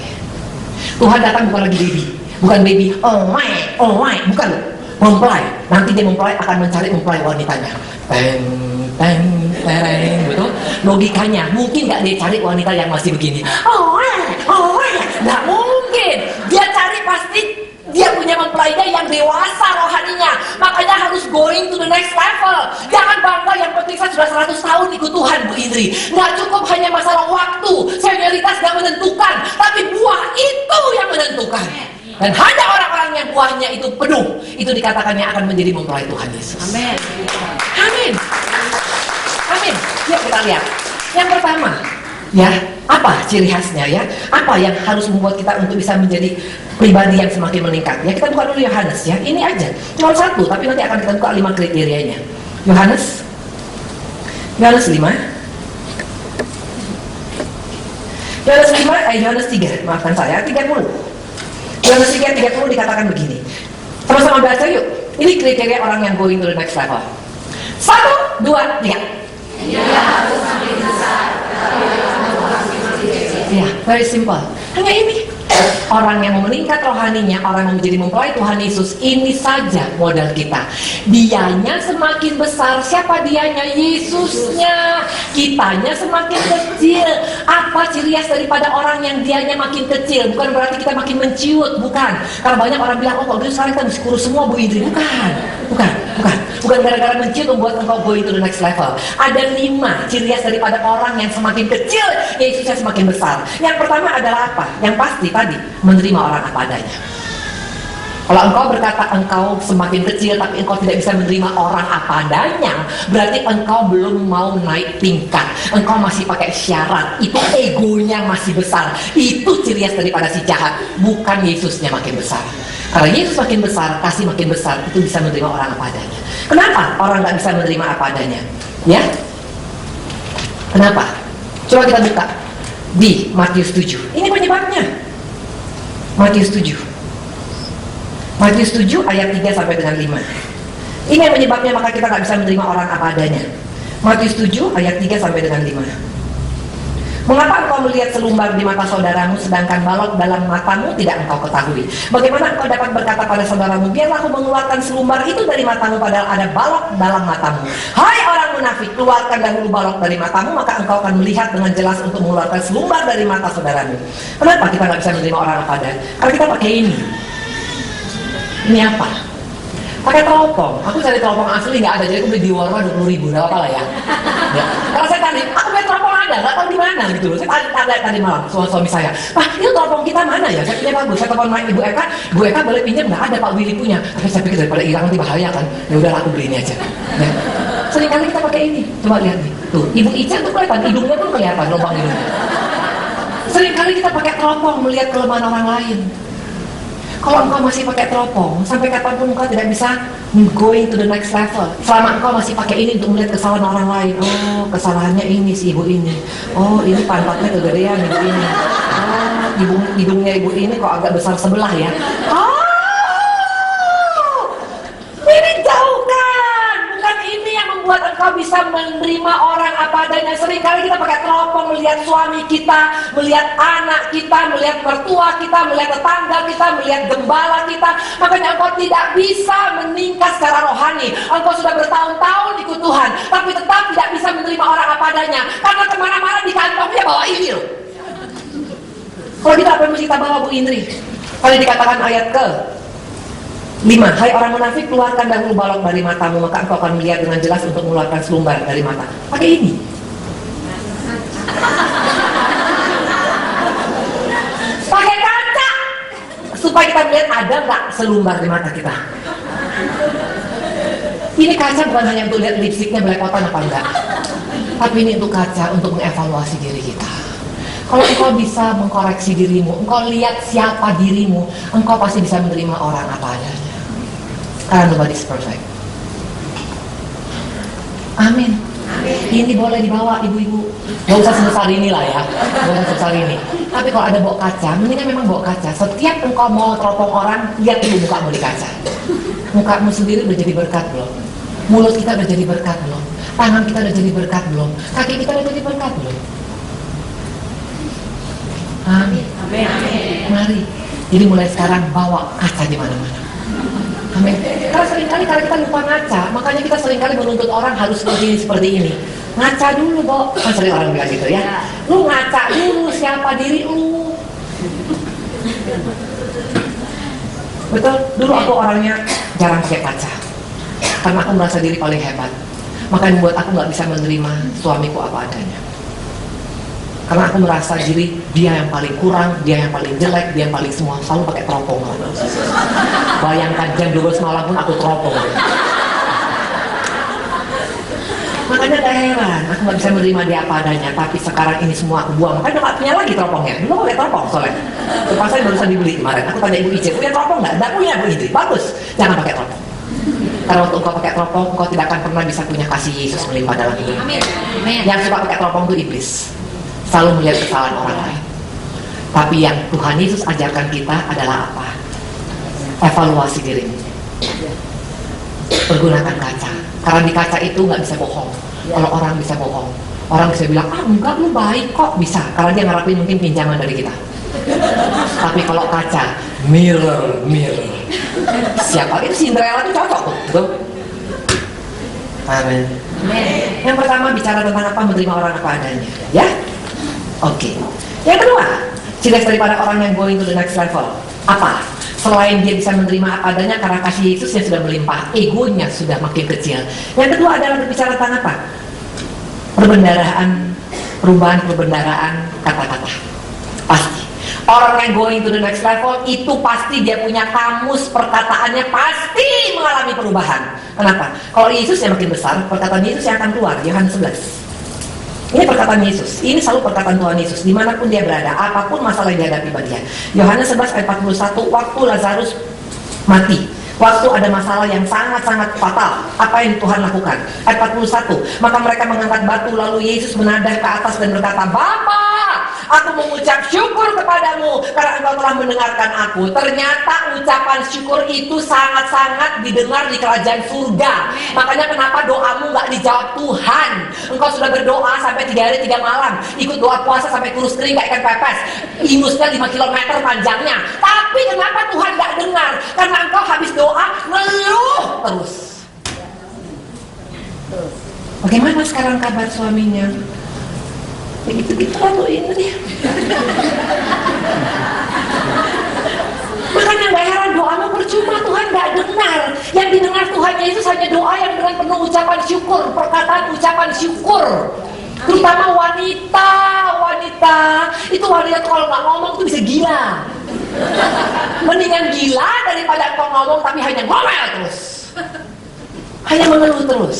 Tuhan datang bukan lagi baby. Bukan baby, oh my, bukan loh. Mempelai. Nanti dia mempelai akan mencari mempelai wanitanya. Teng, betul? Logikanya, mungkin gak dia cari wanita yang masih begini. Oh my, gak mungkin. Dia cari pasti dia punya mempelainya yang dewasa rohaninya. Makanya harus going to the next level. Jangan bangga yang penting saya sudah 100 tahun ikut Tuhan, Bu Indri. Nggak cukup hanya masalah waktu. Senioritas nggak menentukan, tapi buah itu yang menentukan. Dan hanya orang-orang yang buahnya itu penuh, itu dikatakannya akan menjadi mempelai Tuhan Yesus. Amin. Amin. Amin. Yuk kita lihat. Yang pertama, ya, apa ciri khasnya ya? Apa yang harus membuat kita untuk bisa menjadi pribadi yang semakin meningkat? Ya, kita buka dulu Yohanes ya. Ini aja, cuma satu, tapi nanti akan kita buka 5 kriterianya. Yohanes 5. Yohanes 3, maafkan saya, 30. Yohanes 3:30 dikatakan begini. Sama-sama baca yuk. Ini kriteria orang yang going to the next level. 1, 2, 3. Dia harus semakin besar. Ya, very simple. Hanya ini. Orang yang mau meningkat rohaninya, orang yang menjadi mempelai Tuhan Yesus, ini saja modal kita. Dianya semakin besar. Siapa dianya? Yesusnya. Kitanya semakin kecil. Apa ciri khas daripada orang yang dianya makin kecil? Bukan berarti kita makin menciut, bukan. Karena banyak orang bilang, oh kalau sekarang kita mesti kurus semua, Bu Indri. Bukan gara-gara menciut membuat engkau going to the next level. Ada 5 ciri khas daripada orang yang semakin kecil, Yesusnya semakin besar. Yang pertama adalah apa? Yang pasti tadi, menerima orang apa adanya. Kalau engkau berkata engkau semakin kecil tapi engkau tidak bisa menerima orang apa adanya, berarti engkau belum mau naik tingkat. Engkau masih pakai syarat. Itu egonya masih besar. Itu ciri khas daripada si jahat. Bukan Yesusnya makin besar. Karena Yesus makin besar, kasih makin besar, itu bisa menerima orang apa adanya. Kenapa orang nggak bisa menerima apa adanya? Ya? Kenapa? Coba kita buka di Matius 7. Ini penyebabnya. Matius 7 ayat 3 sampai dengan 5. Ini yang menyebabnya maka kita nggak bisa menerima orang apa adanya. Matius 7 ayat 3 sampai dengan 5. Mengapa engkau melihat selumbar di mata saudaramu sedangkan balok dalam matamu tidak engkau ketahui? Bagaimana engkau dapat berkata pada saudaramu, biarlah aku mengeluarkan selumbar itu dari matamu padahal ada balok dalam matamu? Hai orang munafik, keluarkan dahulu balok dari matamu, maka engkau akan melihat dengan jelas untuk mengeluarkan selumbar dari mata saudaramu. Kenapa kita nggak bisa menerima orang apa adanya? Karena kita pakai ini. Ini apa? Pakai teropong. Aku cari teropong asli nggak ada, jadi aku beli di Walmart 20.000, nggak apa-apa lah ya. Kalau saya tadi, aku beli teropong ada, nggak tahu di mana gitu loh. Saya tadi malam suami saya, Pak, ini teropong kita mana ya? Saya punya bagus. Saya telepon Ibu Eka boleh pinjam nggak? Ada Pak Willy punya. Tapi saya pikir daripada hilang nanti bahaya kan. Ya udah aku beli ini aja. Ya. Seringkali kita pakai ini. Coba lihat nih. Tuh, Ibu Ica tuh kelihatan, hidungnya pun kelihatan lubang hidungnya. Seringkali kita pakai teropong melihat kelemahan orang lain. Kalau engkau masih pakai teropong, sampai kapanpun engkau tidak bisa going to the next level. Selama engkau masih pakai ini untuk melihat kesalahan orang lain. Oh, kesalahannya ini si ibu ini. Oh, ini pantatnya kegedean ibu ini. Oh, hidungnya ibu ini kok agak besar sebelah ya. Oh, ini jauhkan. Bukan ini yang membuat engkau bisa menerima orang apa adanya. Seringkali kita pakai teropong melihat suami kita, melihat anak kita, melihat mertua kita, melihat tetangga kita, melihat gembala kita. Makanya engkau tidak bisa meningkat secara rohani. Engkau sudah bertahun-tahun ikut Tuhan, tapi tetap tidak bisa menerima orang apa adanya. Karena kemana-mana di kantongnya bawa ini loh. Kalau kita apa yang mesti kita bawa, Bu Indri? Kalau dikatakan ayat ke 5, hai orang munafik, keluarkan dahulu balok dari matamu, maka engkau akan melihat dengan jelas untuk mengeluarkan selumbar dari mata. Pakai ini. Pakai kaca supaya kita melihat ada nggak selumbar di mata kita. Ini kaca bukan hanya untuk lihat lipstiknya belepotan apa enggak, tapi ini untuk kaca untuk mengevaluasi diri kita. Kalau engkau bisa mengkoreksi dirimu, engkau lihat siapa dirimu, engkau pasti bisa menerima orang apa adanya. Karena nobody's perfect. Amin. Ini boleh dibawa ibu-ibu. Gak usah sebesar ini lah ya, gak usah sebesar ini. Tapi kalau ada bawa kaca, mendingan memang bawa kaca. Setiap engkau mau teropong orang, lihat dulu mukamu di kaca. Mukamu sendiri udah jadi berkat belum? Mulut kita udah jadi berkat belum? Tangan kita udah jadi berkat belum? Kaki kita udah jadi berkat belum? Amin. Mari. Jadi mulai sekarang bawa kaca di mana-mana. Amin. Karena seringkali kalau kita lupa ngaca, makanya kita seringkali menuntut orang harus seperti ini. Ngaca dulu, Bo. Kan sering orang bilang gitu ya. Lu ngaca dulu siapa diri lu. Betul, dulu aku orangnya jarang pakai kaca. Karena aku merasa diri paling hebat. Makanya buat aku gak bisa menerima suamiku apa adanya. Karena aku merasa diri dia yang paling kurang, dia yang paling jelek, dia yang paling semua. Selalu pakai teropong. Bayangkan jam 12 malam pun aku teropong. Makanya gak heran, aku gak bisa menerima dia apa adanya. Tapi sekarang ini semua aku buang. Makanya gak punya lagi teropongnya. Dulu pakai teropong soalnya. Lepas saya barusan dibeli kemarin. Aku tanya Ibu Ice, punya teropong gak? Gak punya Bu Indri. Bagus, jangan pakai teropong. Karena waktu engkau pakai teropong, engkau tidak akan pernah bisa punya kasih Yesus melimpah dalam hidup. Yang suka pakai teropong itu iblis. Selalu melihat kesalahan orang lain. Tapi yang Tuhan Yesus ajarkan kita adalah apa? Evaluasi dirimu. Pergunakan kaca. Karena di kaca itu nggak bisa bohong. Kalau orang bisa bohong, orang bisa bilang, enggak, lu baik kok, bisa. Karena dia ngarapin mungkin pinjaman dari kita. Tapi kalau kaca, mirror. Siapa itu Cinderella itu cocok tuh. Amin. Yang pertama bicara tentang apa, menerima orang apa adanya. Ya? Oke. Yang kedua, ciri daripada orang yang going to the next level. Apa? Selain dia bisa menerima apa adanya karena kasih Yesus yang sudah melimpah, egonya sudah makin kecil. Yang kedua adalah berbicara tentang apa? Perubahan perbendaharaan kata-kata. Pasti. Orang yang going to the next level itu pasti dia punya kamus perkataannya pasti mengalami perubahan. Kenapa? Kalau Yesus yang makin besar, perkataan Yesus yang akan keluar. Yohanes 11. Ini perkataan Yesus, ini selalu perkataan Tuhan Yesus dimanapun dia berada, apapun masalah yang dihadapi bagi dia. Yohanes 11 ayat 41, waktu Lazarus mati, waktu ada masalah yang sangat-sangat fatal, apa yang Tuhan lakukan? Ayat 41, maka mereka mengangkat batu, lalu Yesus menadah ke atas dan berkata, Bapa, aku mengucap syukur kepadamu karena engkau telah mendengarkan aku. Ternyata ucapan syukur itu sangat-sangat didengar di kerajaan surga. Makanya kenapa doamu gak dijawab Tuhan? Engkau sudah berdoa sampai 3 hari 3 malam, ikut doa puasa sampai kurus kering gak ikan pepes, inusnya 5 km panjangnya. Tapi kenapa Tuhan gak dengar? Karena engkau habis doa ngeluh terus. Bagaimana sekarang kabar suaminya? Begitu-gitu tuh ini. Makanya gak heran doamu percuma, Tuhan gak dengar. Yang didengar Tuhan Yesus hanya doa yang dengan penuh ucapan syukur, perkataan ucapan syukur. Terutama wanita itu wanita tuh kalau gak ngomong tuh bisa gila. Mendingan gila daripada engkau ngomong tapi hanya ngomel terus, hanya mengeluh terus.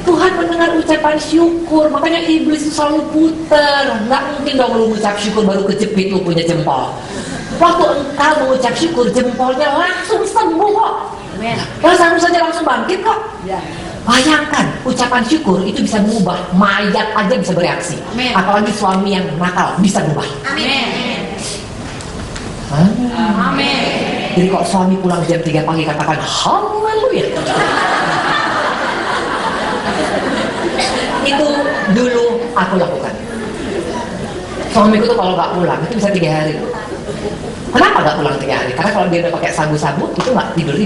Tuhan mendengar ucapan syukur, makanya iblis itu selalu puter. Nggak mungkin dong lu mengucap syukur baru kejepit lu punya jempol. Waktu engkau mengucap syukur, jempolnya langsung sembuh kok. Langsung saja langsung bangkit kok. Bayangkan, ucapan syukur itu bisa mengubah, mayat aja bisa bereaksi. Apalagi suami yang nakal bisa berubah. Amin. Jadi kok suami pulang jam 3 pagi katakan haleluya. Itu dulu aku lakukan. Suamiku tuh kalau nggak pulang itu bisa 3 hari. Kenapa nggak pulang 3 hari? Karena kalau dia udah pakai sabu-sabu itu nggak tidur.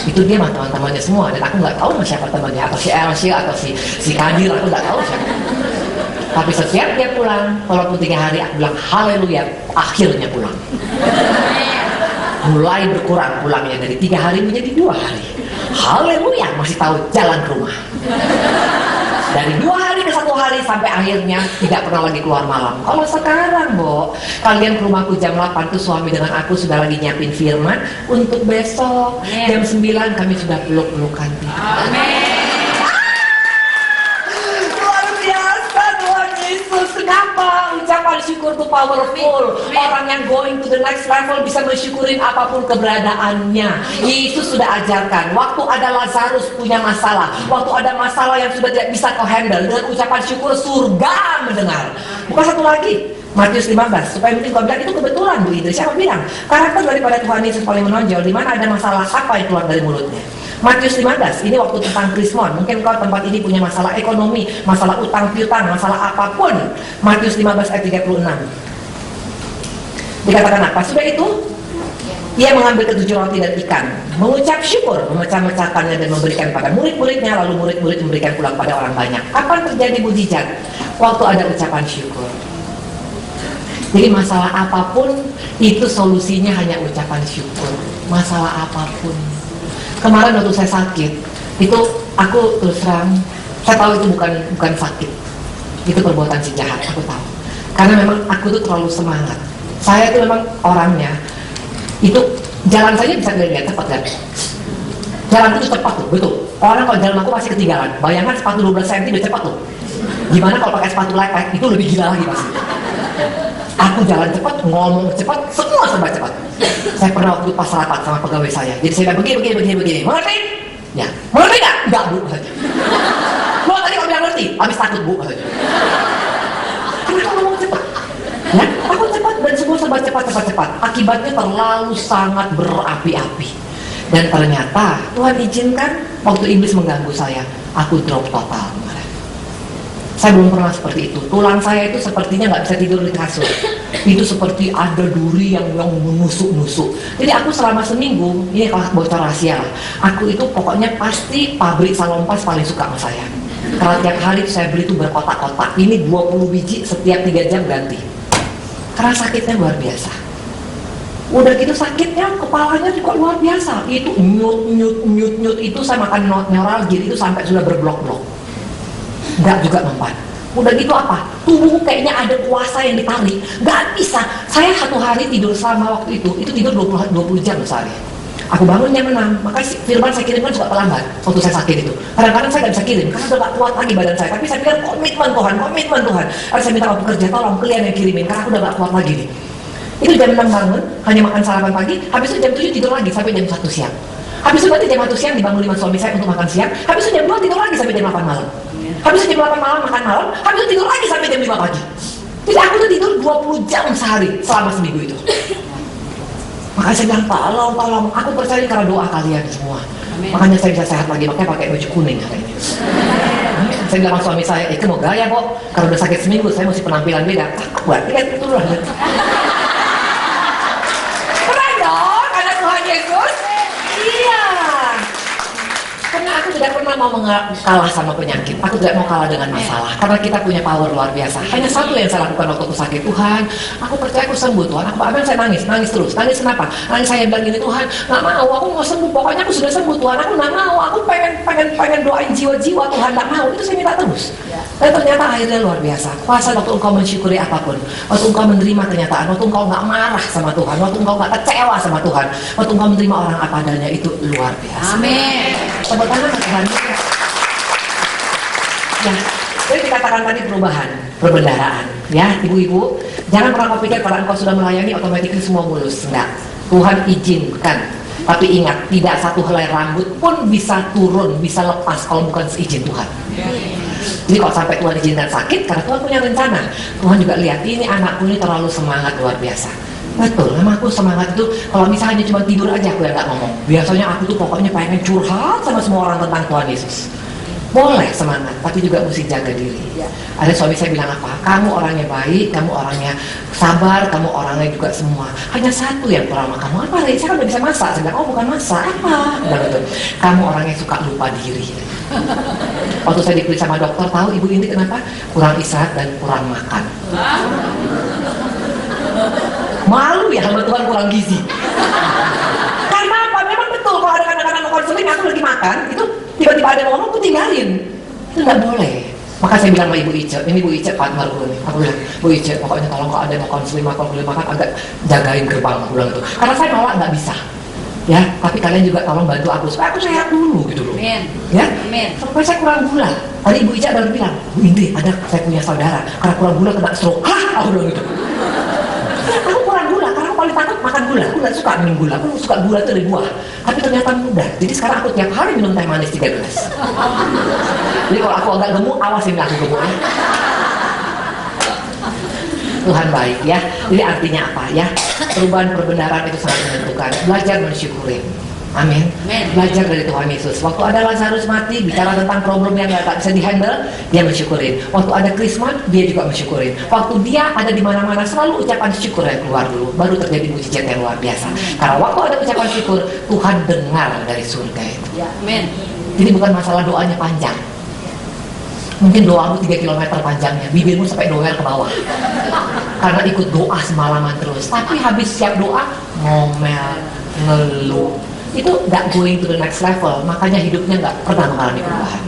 Itu dia sama teman-temannya semua, dan aku nggak tahu siapa temannya, atau si Elsie atau si Kadir, aku nggak tahu siapa. Tapi setiap dia pulang, walaupun 3 hari aku bilang haleluya, akhirnya pulang. Mulai berkurang pulangnya dari 3 hari menjadi 2 hari. Haleluya, masih tahu jalan ke rumah. Dari 2 hari ke 1 hari sampai akhirnya tidak pernah lagi keluar malam. Kalau sekarang, Bo, kalian ke rumahku jam 8 tuh suami dengan aku sudah lagi nyiapin firman untuk besok. Jam 9 kami sudah peluk-pelukan. Amin. Luar biasa Tuhan Yesus. Kenapa ucapan syukur itu powerful. Orang yang going to the next level bisa mensyukurin apapun keberadaannya. Yesus sudah ajarkan. Waktu ada Lazarus punya masalah, waktu ada masalah yang sudah tidak bisa kau handle, dengan ucapan syukur surga mendengar. Bukan satu lagi, Matius 15, supaya mungkin kau bilang itu kebetulan Bu Idris. Siapa bilang? Karakter daripada Tuhan Yesus paling menonjol, di mana ada masalah apa yang keluar dari mulutnya. Matius 15, ini waktu tentang Krismon. Mungkin kau tempat ini punya masalah ekonomi, masalah utang piutang, masalah apapun. Matius 15 ayat 36. Dikatakan apa? Sudah itu, ia mengambil ketujuh roti dan ikan, mengucap syukur, memecah-mecahkannya dan memberikan pada murid-muridnya, lalu murid-murid memberikan pulang pada orang banyak. Kapan terjadi mujizat? Waktu ada ucapan syukur. Jadi masalah apapun, itu solusinya hanya ucapan syukur. Masalah apapun. Kemarin waktu saya sakit, itu aku terus terang, saya tahu itu bukan sakit, itu perbuatan si jahat, aku tahu. Karena memang aku tuh terlalu semangat. Saya tuh memang orangnya, itu jalan saja bisa dilihat cepat kan? Jalan itu cepat tuh, betul. Orang kalau jalan aku masih ketinggalan. Bayangkan sepatu 12 cm udah cepat tuh. Gimana kalau pakai sepatu lepek, itu lebih gila lagi pasti. Aku jalan cepat, ngomong cepat, semua serba cepat. Saya pernah waktu pas rapat sama pegawai saya. Jadi saya bilang begini. Mengerti? Ya. Mengerti nggak? Nggak, Bu. Bu, tadi kau bilang ngerti? Habis takut, Bu. Kenapa ngomong cepat? Ya, aku cepat dan semua serba cepat. Akibatnya terlalu sangat berapi-api. Dan ternyata Tuhan izinkan waktu iblis mengganggu saya, aku drop total. Saya belum pernah seperti itu. Tulang saya itu sepertinya nggak bisa tidur di kasur. Itu seperti ada duri yang menusuk-nusuk. Jadi aku selama seminggu, ini kalau bocor rahasia lah, aku itu pokoknya pasti pabrik Salonpas paling suka sama saya. Karena tiap hari saya beli itu berkotak-kotak. Ini 20 biji setiap 3 jam ganti. Karena sakitnya luar biasa. Udah gitu sakitnya, kepalanya juga luar biasa. Itu nyut itu saya makan neuralgia itu sampai sudah berblok-blok. Nggak juga mempan. Udah gitu apa? Tubuh kayaknya ada kuasa yang ditarik. Nggak bisa. Saya satu hari tidur selama waktu itu tidur 20 jam sehari. Aku bangun jam 6. Maka firman saya kirimkan juga terlambat waktu saya sakit itu. Kadang-kadang saya nggak bisa kirim karena udah nggak kuat lagi badan saya. Tapi saya pikir komitmen Tuhan. Harus saya minta waktu kerja, tolong kalian yang kirimin karena aku udah nggak kuat lagi nih. Itu jam 6 bangun, hanya makan sarapan pagi. Habis itu jam 7 tidur lagi sampai jam 1 siang. Habis itu nanti jam 1 siang dibangun 5 suami saya untuk makan siang. Habis itu jam 2 tidur lagi sampai jam 8 malam. Habis itu jam 8 malam makan malam. Habis itu tidur lagi sampai jam 5 pagi. Jadi aku tuh tidur 20 jam sehari selama seminggu itu. Makanya saya bilang tolong. Aku percaya karena doa kalian semua. Makanya saya bisa sehat lagi. Makanya pakai baju kuning hari ini. Saya bilang sama suami saya, itu mau gaya kok. Kalau udah sakit seminggu saya mesti penampilan beda. Aku berarti lihat itu loh. Keren dong, karena Tuhan Yesus. Iya. Karena aku tidak pernah mau kalah sama penyakit. Aku tidak mau kalah dengan masalah. Karena kita punya power luar biasa. Hanya satu yang saya lakukan waktu aku sakit. Tuhan, aku percaya aku sembuh Tuhan. Aku saya nangis terus. Nangis kenapa? Nangis saya bilang gini, Tuhan, nggak mau. Aku mau sembuh. Pokoknya aku sudah sembuh Tuhan. Aku nggak mau. Aku pengen doain jiwa-jiwa Tuhan. Nggak mau. Itu saya minta terus. Dan ternyata akhirnya luar biasa. Kuasa waktu engkau mensyukuri apapun. Waktu engkau menerima kenyataan. Waktu engkau nggak marah sama Tuhan. Waktu engkau nggak kecewa sama Tuhan. Waktu engkau menerima orang apa adanya. Itu luar biasa. Amin. Tepuk tangan Tuhan. Ya, jadi dikatakan tadi perubahan, perbendaharaan. Ya, ibu-ibu, jangan pernah kau pikir kalau engkau sudah melayani otomatis semua mulus. Enggak. Tuhan izinkan. Tapi ingat, tidak satu helai rambut pun bisa turun, bisa lepas kalau bukan seizin Tuhan. Jadi kalau sampai Tuhan izinkan sakit, karena Tuhan punya rencana. Tuhan juga lihat, ini anakku ini terlalu semangat luar biasa. Betul, memang aku semangat itu kalau misalnya cuma tidur aja aku yang nggak ngomong. Biasanya aku tuh pokoknya pengen curhat sama semua orang tentang Tuhan Yesus. Boleh semangat, tapi juga mesti jaga diri. Ada suami saya bilang apa? Kamu orangnya baik, kamu orangnya sabar, kamu orangnya juga semua. Hanya satu yang kurang sama kamu. Apa? Saya kan udah bisa masak. Saya bilang, oh bukan masak, apa? Betul. Kamu orangnya suka lupa diri. Waktu saya diperiksa sama dokter, tahu ibu ini kenapa? Kurang istirahat dan kurang makan. Malu ya sama Tuhan kurang gizi. Karena apa? Memang betul kalau ada kadang-kadang mau konseling aku lagi makan, itu tiba-tiba ada yang ngomong aku tinggalin. Itu nggak boleh. Maka saya bilang sama Ibu Ice, ini Ibu Ice partner gue nih. Aku bilang, Bu Ice, pokoknya tolong kalau ada yang mau konseling makan agak jagain gerbang. Aku bilang itu. Karena saya nolak nggak bisa. Ya, tapi kalian juga tolong bantu aku supaya aku sehat dulu gitu loh. Amin. Ya, Amin. supaya saya kurang gula. Tadi Ibu Ica baru bilang, Bu Indri, ada saya punya saudara karena kurang gula kena stroke. Hah? Aku bilang gitu. makan gula. Aku nggak suka minum gula. Aku suka gula itu dari buah. Tapi ternyata mudah. Jadi sekarang aku tiap hari minum teh manis 3 gelas. Jadi kalau aku agak gemuk, awasin aku gemuk ya. Tuhan baik ya. Jadi artinya apa ya? Perubahan perbenaran itu sangat menentukan. Belajar mensyukuri. Amin. Belajar dari Tuhan Yesus. Waktu ada Lazarus mati, bicara tentang problem yang gak bisa dihandle, dia mensyukurin. Waktu ada Krisman, dia juga mensyukurin. Waktu dia ada di mana-mana, selalu ucapan syukur yang keluar dulu, baru terjadi mujizat yang luar biasa. Karena waktu ada ucapan syukur, Tuhan dengar dari surga itu. Amin. Jadi bukan masalah doanya panjang. Mungkin doamu 3 km panjangnya, bibirmu sampai doer ke bawah. Karena ikut doa semalaman terus. Tapi habis siap doa, ngomel, ngeluh. Itu gak going to the next level, makanya hidupnya gak pernah mengalami perubahan.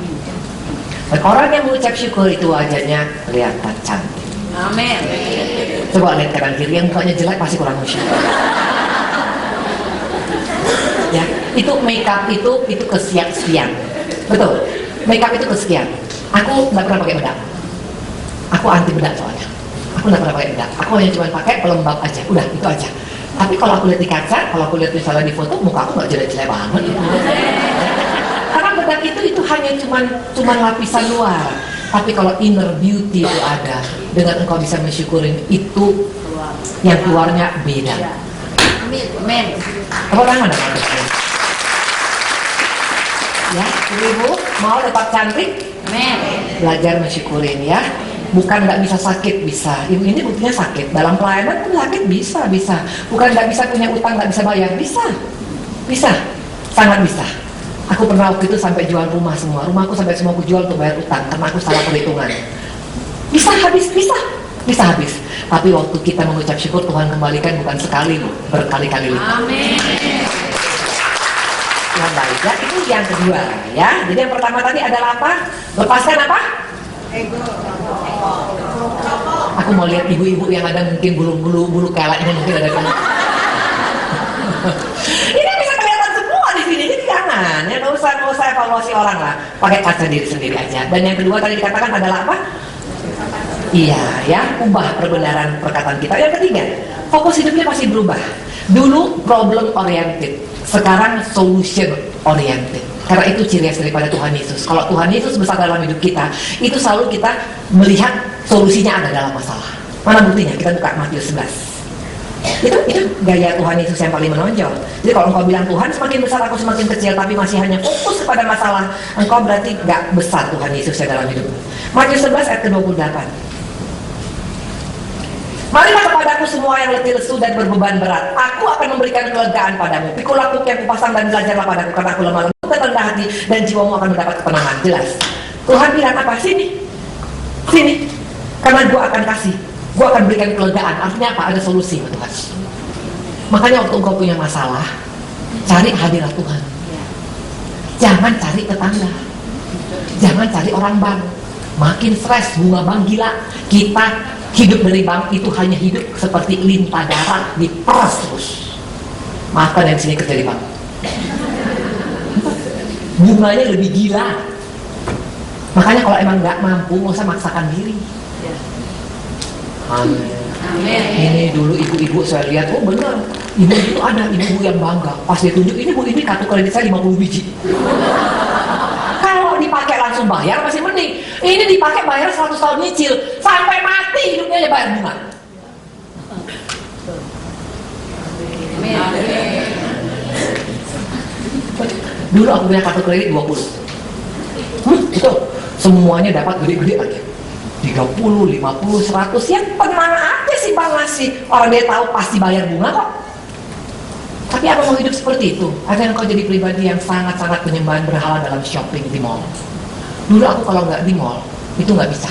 Dan orang yang mengucap syukur itu wajahnya kelihatan cantik. Amin. Coba lihat kanan kiri, yang mukanya jelek pasti kurang bersyukur. Ya, itu makeup itu kesekian. Betul, makeup itu kesekian. Aku gak pernah pakai bedak. Aku anti bedak soalnya. Aku gak pernah pakai bedak. Aku hanya cuma pakai pelembab aja. Udah, itu aja. Tapi kalau aku lihat di kaca, kalau aku lihat misalnya di foto, muka aku nggak jelek-jelek banget. Karena bedak itu hanya cuman lapisan luar. Tapi kalau inner beauty itu ada, dengan engkau bisa mensyukurin itu, yang keluarnya beda. Amin. Tepuk tangan dong. Ya, ibu mau tetap cantik, Amin. belajar mensyukurin ya. Bukan nggak bisa sakit, bisa. Ini buktinya sakit. Dalam pelayanan pun sakit bisa. Bukan nggak bisa punya utang, nggak bisa bayar, bisa, sangat bisa. Aku pernah waktu itu sampai jual rumah semua. Rumahku sampai semua aku jual untuk bayar utang karena aku salah perhitungan. Bisa habis. Tapi waktu kita mengucap syukur, Tuhan kembalikan bukan sekali, berkali-kali lipat. Amin. Yang baik ya, itu yang kedua ya. Jadi yang pertama tadi adalah apa? Lepaskan apa? Aku mau lihat ibu-ibu yang ada mungkin bulu keleknya mungkin ada kan. Ini bisa kelihatan semua di sini, jadi jangan ya, nggak usah evaluasi orang lah, pakai kaca diri sendiri aja. Dan yang kedua tadi dikatakan adalah apa? Iya ya, ubah perbenaran perkataan kita. Yang ketiga, fokus hidupnya pasti berubah. Dulu problem oriented, sekarang solution oriented. Karena itu ciri khas daripada Tuhan Yesus. Kalau Tuhan Yesus besar dalam hidup kita, itu selalu kita melihat solusinya ada dalam masalah. Mana buktinya? Kita buka Matius 11. Itu gaya Tuhan Yesus yang paling menonjol. Jadi kalau engkau bilang Tuhan semakin besar, aku semakin kecil, tapi masih hanya fokus kepada masalah, engkau berarti gak besar Tuhan Yesusnya dalam hidupmu. Matius 11 ayat ke-28. Marilah kepadaku semua yang letih lesu dan berbeban berat, aku akan memberikan kelegaan padamu. Pikulah puk yang kupasang dan belajarlah padaku, karena aku lemah lembut dan rendah hati, dan jiwamu akan mendapat ketenangan. Jelas Tuhan bilang apa? Sini, karena gua akan kasih, gua akan berikan kelegaan. Artinya apa? Ada solusi Tuhan. Makanya waktu engkau punya masalah, cari hadirat Tuhan. Jangan cari tetangga, jangan cari orang bank. Makin stres, bunga bank gila. Kita hidup dari bank itu hanya hidup seperti lintah darat, diperas terus. Maafkan yang sini kerja di bank, bunganya lebih gila. Makanya kalau emang nggak mampu, nggak usah maksakan diri. Amin. Ini dulu ibu-ibu saya lihat, oh benar, ibu itu ada ibu-ibu yang bangga. Pas dia tunjuk, ini kartu kredit saya 50 biji. Kalau dipakai langsung bayar masih mending. Ini dipakai bayar 100 tahun nyicil, sampai mati hidupnya ya bayar bunga. Dulu aku punya kartu kredit 20. Itu semuanya dapat gede-gede lagi. 30, 50, 100, ya tenang aja sih bang ngasih. Orang dia tahu pasti bayar bunga kok. Tapi apa mau hidup seperti itu? Ada yang kau jadi pribadi yang sangat-sangat penyembahan berhala dalam shopping di mall. Dulu aku kalau nggak di mall, itu nggak bisa.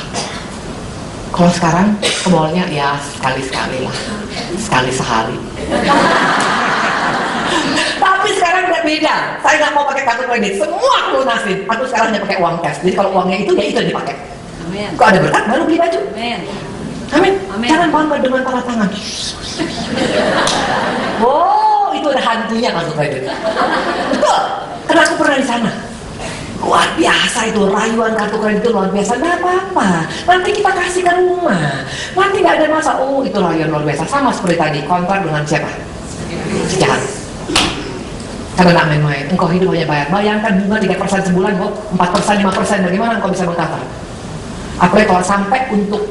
Kalau sekarang ke mallnya ya sekali-sekali lah, sekali sehari. Tapi sekarang udah beda. Saya nggak mau pakai kartu kredit, semua aku lunasin. Aku sekarang hanya pakai uang cash. Jadi kalau uangnya itu ya itu yang dipakai. Amin. Kok ada berkat baru beli baju. Amin. Amin. Amin. Jangan bangga dengan para tangan. Wow, itu ada hantunya kartu kredit. Betul. Karena aku pernah di sana. Luar biasa itu, rayuan kartu kredit itu luar biasa. Nggak apa-apa, nanti kita kasih ke rumah, nanti nggak ada masa. Oh itu rayuan luar biasa. Sama seperti tadi, kontrak dengan siapa? Karena nggak main-main, engkau hidup hanya bayar. Bayangkan bunga 3% sebulan kok, 4%, 5%, bagaimana engkau bisa mengcover? Apalagi kalau sampai untuk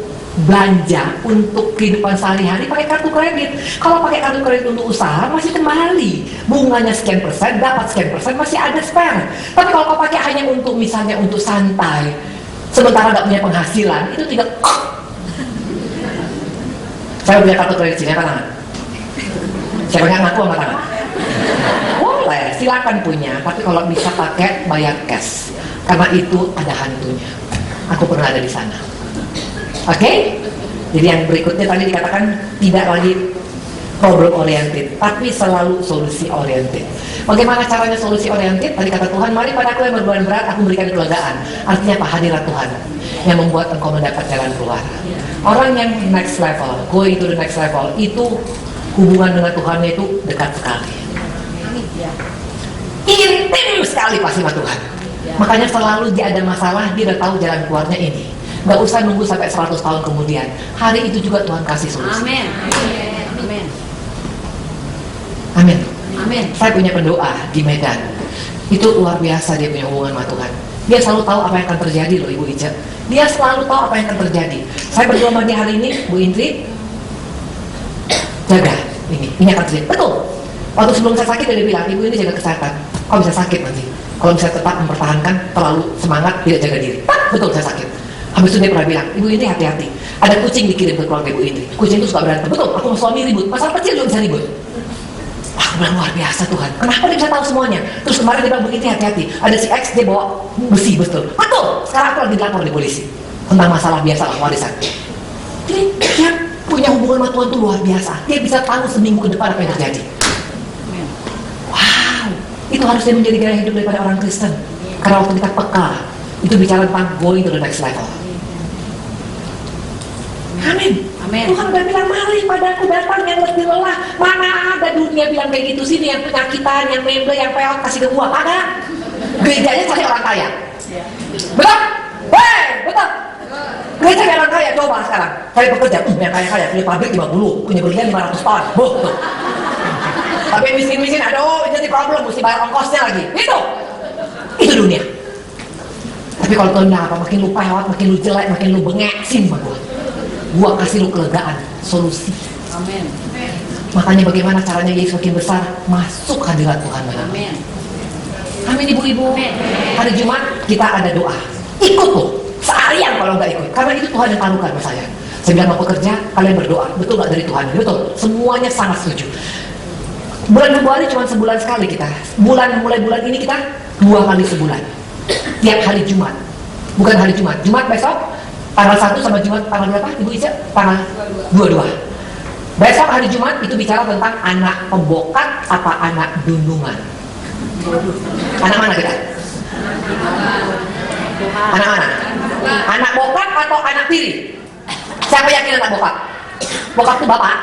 belanja, untuk kehidupan sehari-hari pakai kartu kredit. Kalau pakai kartu kredit untuk usaha masih kembali, bunganya sekian persen, dapat sekian persen, masih ada spare. Tapi kalau kau pakai hanya untuk misalnya untuk santai, sementara nggak punya penghasilan, itu tidak. Saya punya kartu kredit sini, apa tangan? Siapa yang ngaku angkat tangan? Boleh, silakan punya. Tapi kalau bisa pakai bayar cash, karena itu ada hantunya. Aku pernah ada di sana. Oke? Jadi yang berikutnya tadi dikatakan tidak lagi problem oriented, tapi selalu solusi oriented. Bagaimana caranya solusi oriented? Tadi kata Tuhan, mari padaku yang berbeban berat, aku memberikan kelegaan. Artinya apa? Hadirat Tuhan yang membuat engkau mendapat jalan keluar. Orang yang next level, going to the next level, itu hubungan dengan Tuhannya itu dekat sekali. Intim sekali pasti sama Tuhan. Makanya selalu dia ada masalah, dia udah tahu jalan keluarnya ini. Gak usah nunggu sampai 100 tahun kemudian. Hari itu juga Tuhan kasih solusi. Amin. Amin. Amin. Amin. Saya punya pendoa di Medan. Itu luar biasa dia punya hubungan sama Tuhan. Dia selalu tahu apa yang akan terjadi loh Ibu Ica. Dia selalu tahu apa yang akan terjadi. Saya berdoa sama dia hari ini, Bu Indri, jaga ini akan terjadi. Betul. Waktu sebelum saya sakit dia bilang, Ibu ini jaga kesehatan. Kau bisa sakit nanti. Kalau bisa tetap mempertahankan, terlalu semangat, tidak jaga diri. Betul saya sakit. Habis itu dia pernah bilang, Ibu ini hati-hati. Ada kucing dikirim ke keluarga Ibu ini. Kucing itu suka berantem. Betul, aku sama suami ribut. Masalah kecil juga bisa ribut. Wah, aku bilang luar biasa Tuhan. Kenapa dia bisa tahu semuanya? Terus kemarin dia bilang begini, hati-hati. Ada si X dia bawa besi, betul. Betul. Sekarang aku lagi dilapor di polisi tentang masalah biasa warisan. Jadi dia punya hubungan sama Tuhan itu luar biasa. Dia bisa tahu seminggu ke depan apa yang terjadi. Wow, itu harusnya menjadi gaya hidup daripada orang Kristen. Karena waktu kita peka, itu bicara tentang going to the next level. Amin. Amin. Tuhan udah bilang, mari padaku datang yang letih lelah. Mana ada dunia bilang kayak gitu, sini yang penyakitan, yang memble, yang peot, kasih ke gua. Ada. Gerejanya cari orang kaya. Betul? Hei, betul. Gereja cari orang kaya, coba sekarang. Cari pekerja, yang kaya-kaya, punya pabrik 50, punya berlian 500 ton. Tuh. Tapi yang miskin-miskin, aduh, jadi problem, mesti bayar ongkosnya lagi. Itu dunia. Tapi kalau Tuhan bilang apa, makin lu peot, makin lu jelek, makin lu bengek, sini sama gua kasih lu kelegaan, solusi. Amin. Makanya bagaimana caranya Yesus makin besar, masuk hadirat Tuhan. Amin. Amin ibu-ibu. Hari Jumat kita ada doa. Ikut tuh, seharian kalau nggak ikut. Karena itu Tuhan yang taruhkan sama saya. Saya bilang mau bekerja, kalian berdoa. Betul nggak dari Tuhan? Betul. Semuanya sangat setuju. Bulan Februari cuma sebulan sekali kita. Mulai bulan ini kita 2 kali sebulan. Tiap hari Jumat. Bukan hari Jumat. Jumat besok tanggal 1 sama Jumat tanggal berapa? Ibu Ica? Tanggal 22. Besok hari Jumat itu bicara tentang anak pembokat apa anak dundungan. Anak mana kita? Anak mana? Anak bokat atau anak tiri? Siapa yakin anak bokat? Bokat itu bapak.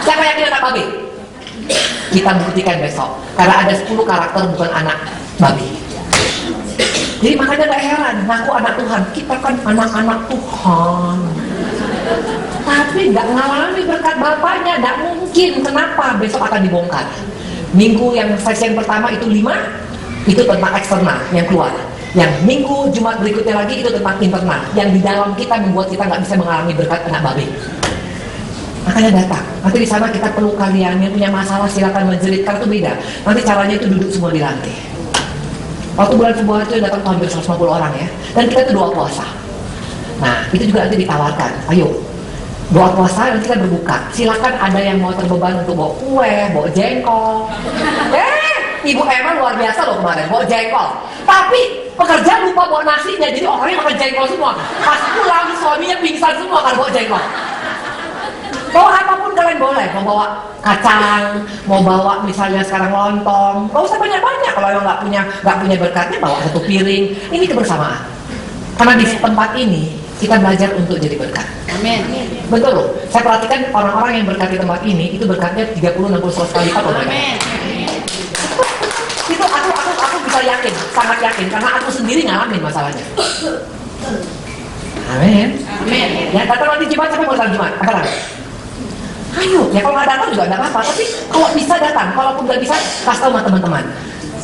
Siapa yakin anak babi? Kita buktikan besok. Karena ada 10 karakter bukan anak babi. Jadi makanya gak heran, ngaku anak Tuhan. Kita kan anak-anak Tuhan. Tapi gak ngalami berkat bapaknya, gak mungkin. Kenapa? Besok akan dibongkar. Minggu yang sesi yang pertama itu 5, itu tentang eksternal yang keluar. Yang minggu Jumat berikutnya lagi itu tentang internal. Yang di dalam kita membuat kita gak bisa mengalami berkat anak babi. Makanya datang. Nanti di sana kita perlu kalian yang punya masalah silakan menjerit. Karena itu beda. Nanti caranya itu duduk semua di lantai. Waktu bulan Februari itu datang hampir 150 orang ya. Dan kita itu doa puasa. Nah, itu juga nanti ditawarkan. Ayo, doa puasa nanti kita berbuka. Silakan ada yang mau terbeban untuk bawa kue, bawa jengkol. Ibu Emma luar biasa loh kemarin, bawa jengkol. Tapi pekerja lupa bawa nasinya, jadi orangnya makan jengkol semua. Pas pulang suaminya pingsan semua karena bawa jengkol. Bawa apapun kalian boleh, mau bawa kacang, mau bawa misalnya sekarang lontong, gak usah banyak-banyak. Kalau yang nggak punya berkatnya bawa 1 piring. Ini kebersamaan. Karena di tempat ini kita belajar untuk jadi berkat. Amin. Betul loh. Saya perhatikan orang-orang yang berkat di tempat ini itu berkatnya 30-60 kali lipat. Amin. Itu aku bisa yakin, sangat yakin karena aku sendiri ngalamin masalahnya. Amin. Amin. Ya datang nanti Jumat, siapa mau datang Jumat? Apa lagi? Ayo, ya kalau nggak datang juga nggak apa-apa. Tapi kalau bisa datang, kalaupun nggak bisa, kasih tahu sama teman-teman.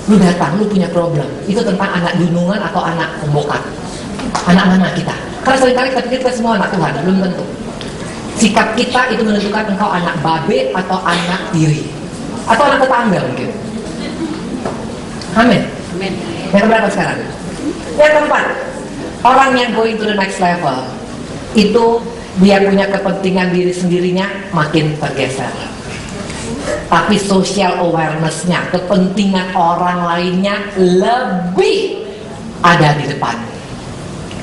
Lu datang, lu punya problem. Itu tentang anak gunungan atau anak pembokat. Anak-anak kita. Karena seringkali kita pikir kita semua anak Tuhan, belum tentu. Sikap kita itu menentukan engkau anak babe atau anak tiri. Atau anak tetangga mungkin. Amin. Amin. Yang keberapa sekarang? Yang keempat, orang yang going to the next level itu dia punya kepentingan diri sendirinya makin tergeser. Tapi social awareness-nya, kepentingan orang lainnya lebih ada di depan.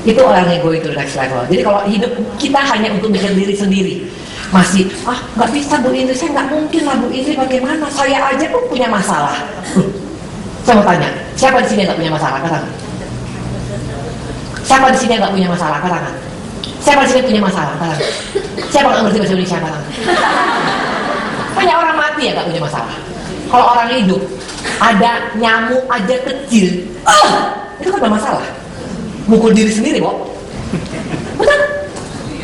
Itu orang yang going to the next level. Jadi kalau hidup kita hanya untuk mikir diri sendiri, masih nggak bisa Bu Indri, saya nggak mungkin lah Bu Indri, bagaimana? Saya aja tuh punya masalah. Saya mau tanya, siapa di sini yang nggak punya masalah? Katakan. Siapa di sini yang nggak punya masalah? Katakan. Siapa di sini punya masalah? Katakan. Siapa nggak ngerti bahasa Indonesia? Katakan. Hanya orang mati ya nggak punya masalah. Kalau orang hidup, ada nyamuk aja kecil, itu kan ada masalah. Mukul diri sendiri, kok. Betul?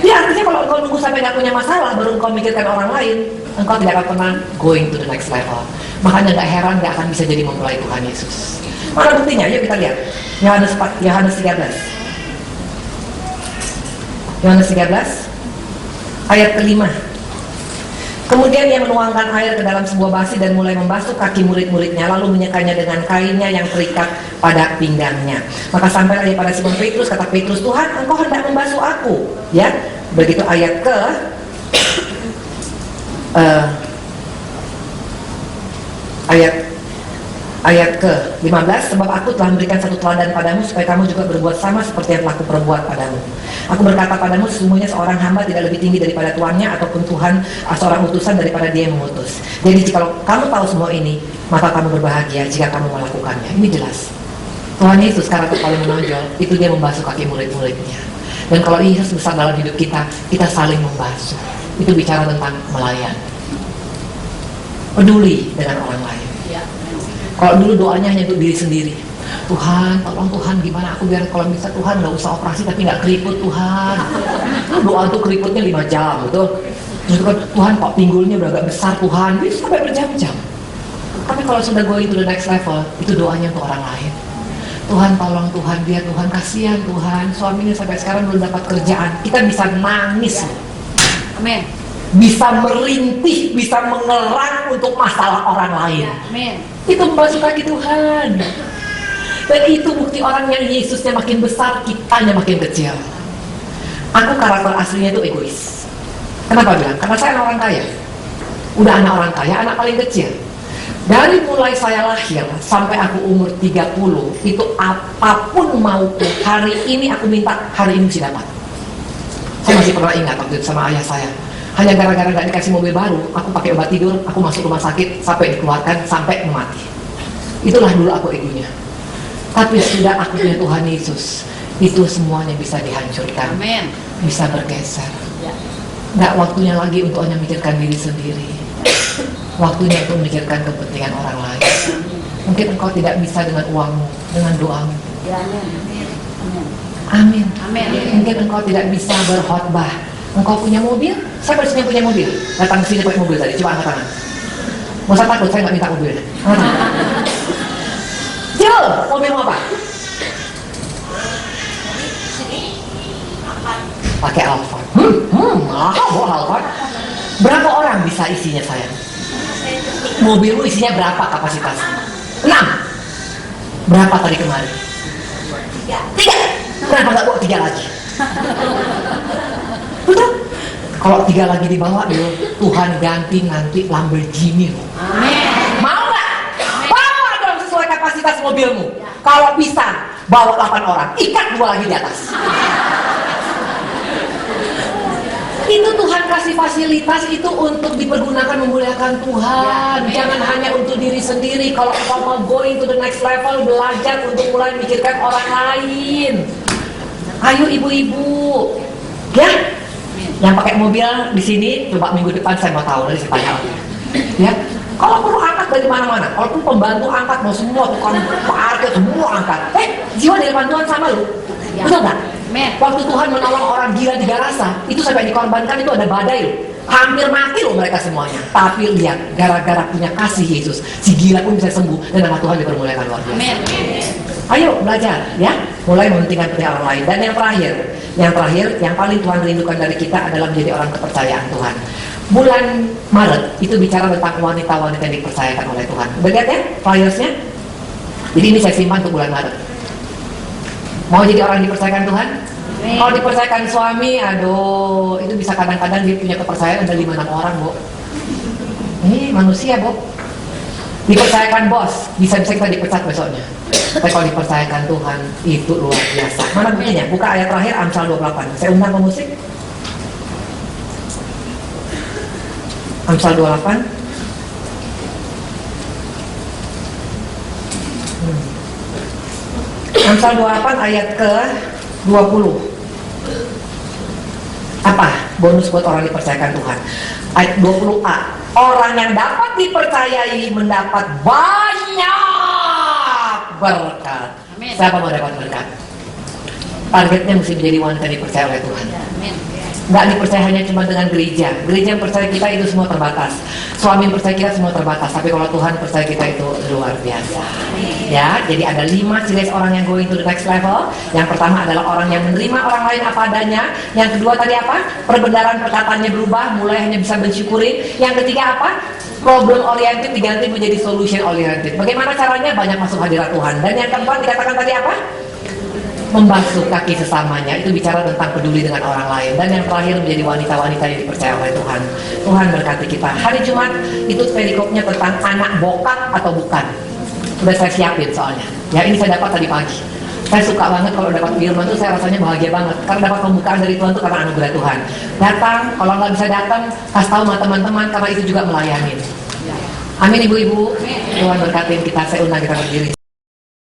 Ya artinya kalau engkau nunggu sampai nggak punya masalah, baru engkau mikirkan orang lain, engkau tidak akan pernah going to the next level. Makanya nggak heran nggak akan bisa jadi mempelai Tuhan Yesus. Mana buktinya? Yuk kita lihat. Yohanes 13. Yohanes 13 ayat kelima. Kemudian ia menuangkan air ke dalam sebuah basi dan mulai membasuh kaki murid-muridnya, lalu menyekanya dengan kainnya yang terikat pada pinggangnya. Maka sampailah ia pada Simon Petrus, kata Petrus, Tuhan, engkau hendak membasuh aku. Ya, begitu ayat ke ayat ke-15, sebab aku telah memberikan satu teladan padamu supaya kamu juga berbuat sama seperti yang telah kuperbuat padamu. Aku berkata padamu, sesungguhnya seorang hamba tidak lebih tinggi daripada tuannya, ataupun Tuhan seorang utusan daripada dia yang mengutus. Jadi jika kamu tahu semua ini, maka kamu berbahagia jika kamu melakukannya. Ini jelas. Tuhan Yesus karakter paling menonjol, itu dia membasuh kaki murid-muridnya. Dan kalau Yesus besar dalam hidup kita, kita saling membasuh. Itu bicara tentang melayani, peduli dengan orang lain. Kalau dulu doanya hanya untuk diri sendiri, Tuhan, tolong Tuhan, gimana aku biar kalau bisa Tuhan nggak usah operasi tapi nggak keriput Tuhan. Doa untuk keriputnya 5 jam, betul? Terus kan, Tuhan kok pinggulnya udah agak besar Tuhan, bisa sampai berjam-jam. Tapi kalau sudah going to the next level, itu doanya untuk orang lain. Tuhan tolong Tuhan, biar Tuhan, kasihan Tuhan, suaminya sampai sekarang belum dapat kerjaan. Kita bisa nangis, Amin. bisa merintih, bisa mengerang untuk masalah orang lain. Amin. Itu membasuh kaki Tuhan. Dan itu bukti orang yang Yesusnya makin besar, kitanya makin kecil. Aku karakter aslinya itu egois. Kenapa bilang? Karena saya anak orang kaya. Udah anak orang kaya, anak paling kecil. Dari mulai saya lahir sampai aku umur 30, itu apapun mauku, hari ini aku minta, hari ini mesti dapat. Saya masih pernah ingat waktu itu sama ayah saya. Hanya gara-gara gak dikasih mobil baru, aku pakai obat tidur, aku masuk rumah sakit sampai dikeluarkan, sampai mati. Itulah dulu aku egonya. Tapi sudah aku punya Tuhan Yesus, itu semuanya bisa dihancurkan. Amin. Bisa bergeser. Ya. Gak waktunya lagi untuk hanya memikirkan diri sendiri. Waktunya untuk memikirkan kepentingan orang lain. Mungkin engkau tidak bisa dengan uangmu, dengan doamu. Ya, amin. Amin. Amin. Mungkin engkau tidak bisa berkhotbah. Engkau punya mobil? Siapa di sini yang punya mobil? Datang ke sini pakai mobil tadi, coba angkat tangan. Nggak usah takut, saya nggak minta mobil. Cil, mobilmu apa? Pakai Alphard. Mahal Alphard. Berapa orang bisa isinya sayang? Mobilmu isinya berapa kapasitasnya? 6. Berapa tadi kemarin? 3. Kenapa nggak bawa 3 lagi? Betul? Kalau 3 lagi dibawa dulu, Tuhan ganti nanti Lamborghini. Amin. Mau nggak? Bawa dong sesuai kapasitas mobilmu. Kalau bisa, bawa 8 orang, ikat 2 lagi di atas. Itu Tuhan kasih fasilitas itu untuk dipergunakan memuliakan Tuhan. Jangan hanya untuk diri sendiri. Kalau kau mau going to the next level, belajar untuk mulai mikirkan orang lain. Ayo ibu-ibu, ya. Yang pakai mobil di sini, coba minggu depan saya mau tahu, nanti saya tanya. Ya, kalau perlu angkat dari mana-mana, kalau perlu pembantu angkat, mau semua tukang parkir semua angkat. Jiwa di depan Tuhan sama lu, betul nggak? Waktu Tuhan menolong orang gila di Garasa, itu sampai dikorbankan, itu ada badai loh. Hampir mati loh mereka semuanya. Tapi lihat, gara-gara punya kasih Yesus, si gila pun bisa sembuh dan nama Tuhan dipermuliakan luar biasa. Amin. Ayo belajar ya, mulai mementingkan pentingkan orang lain. Dan yang terakhir, yang paling Tuhan rindukan dari kita adalah menjadi orang kepercayaan Tuhan. Bulan Maret itu bicara tentang wanita-wanita yang dipercayakan oleh Tuhan. Udah lihat ya flyersnya? Jadi ini saya simpan untuk bulan Maret. Mau jadi orang yang dipercayakan Tuhan? Kalau dipercayakan suami, aduh, itu bisa kadang-kadang dia punya kepercayaan ada 5-6 orang, Bu. Ini manusia, Bu. Dipercayakan bos, bisa-bisa kita dipecat besoknya. Tapi kalau dipercayakan Tuhan, itu luar biasa. Mana buktinya? Buka ayat terakhir, Amsal 28. Saya undang ke musik. Amsal 28. Amsal 28 ayat ke 20. Apa? Bonus buat orang dipercayakan Tuhan. Ayat 20a. Orang yang dapat dipercayai mendapat banyak berkat. Amin. Siapa mau dapat berkat? Targetnya mesti menjadi wanita dipercaya oleh Tuhan. Amin. Nggak dipercaya hanya cuma dengan gereja. Gereja yang percaya kita itu semua terbatas. Suami yang percaya kita semua terbatas. Tapi kalau Tuhan percaya kita itu luar biasa. Ya, jadi ada 5 ciri orang yang going to the next level. Yang pertama adalah orang yang menerima orang lain apa adanya. Yang kedua tadi apa? Perbendaharaan perkataannya berubah, mulai hanya bisa mensyukuri. Yang ketiga apa? Problem oriented diganti menjadi solution oriented. Bagaimana caranya? Banyak masuk hadirat Tuhan. Dan yang keempat dikatakan tadi apa? Membasuh kaki sesamanya. Itu bicara tentang peduli dengan orang lain. Dan yang terakhir menjadi wanita-wanita yang dipercaya oleh Tuhan. Tuhan berkati kita. Hari Jumat itu perikopnya tentang anak bokap atau bukan. Udah saya siapin soalnya. Ya ini saya dapat tadi pagi. Saya suka banget kalau dapat firman tuh, saya rasanya bahagia banget. Karena dapat pembukaan dari Tuhan tuh karena anugerah Tuhan. Datang, kalau nggak bisa datang, kasih tahu sama teman-teman karena itu juga melayani. Amin ibu-ibu. Tuhan berkatin kita. Saya undang kita berdiri.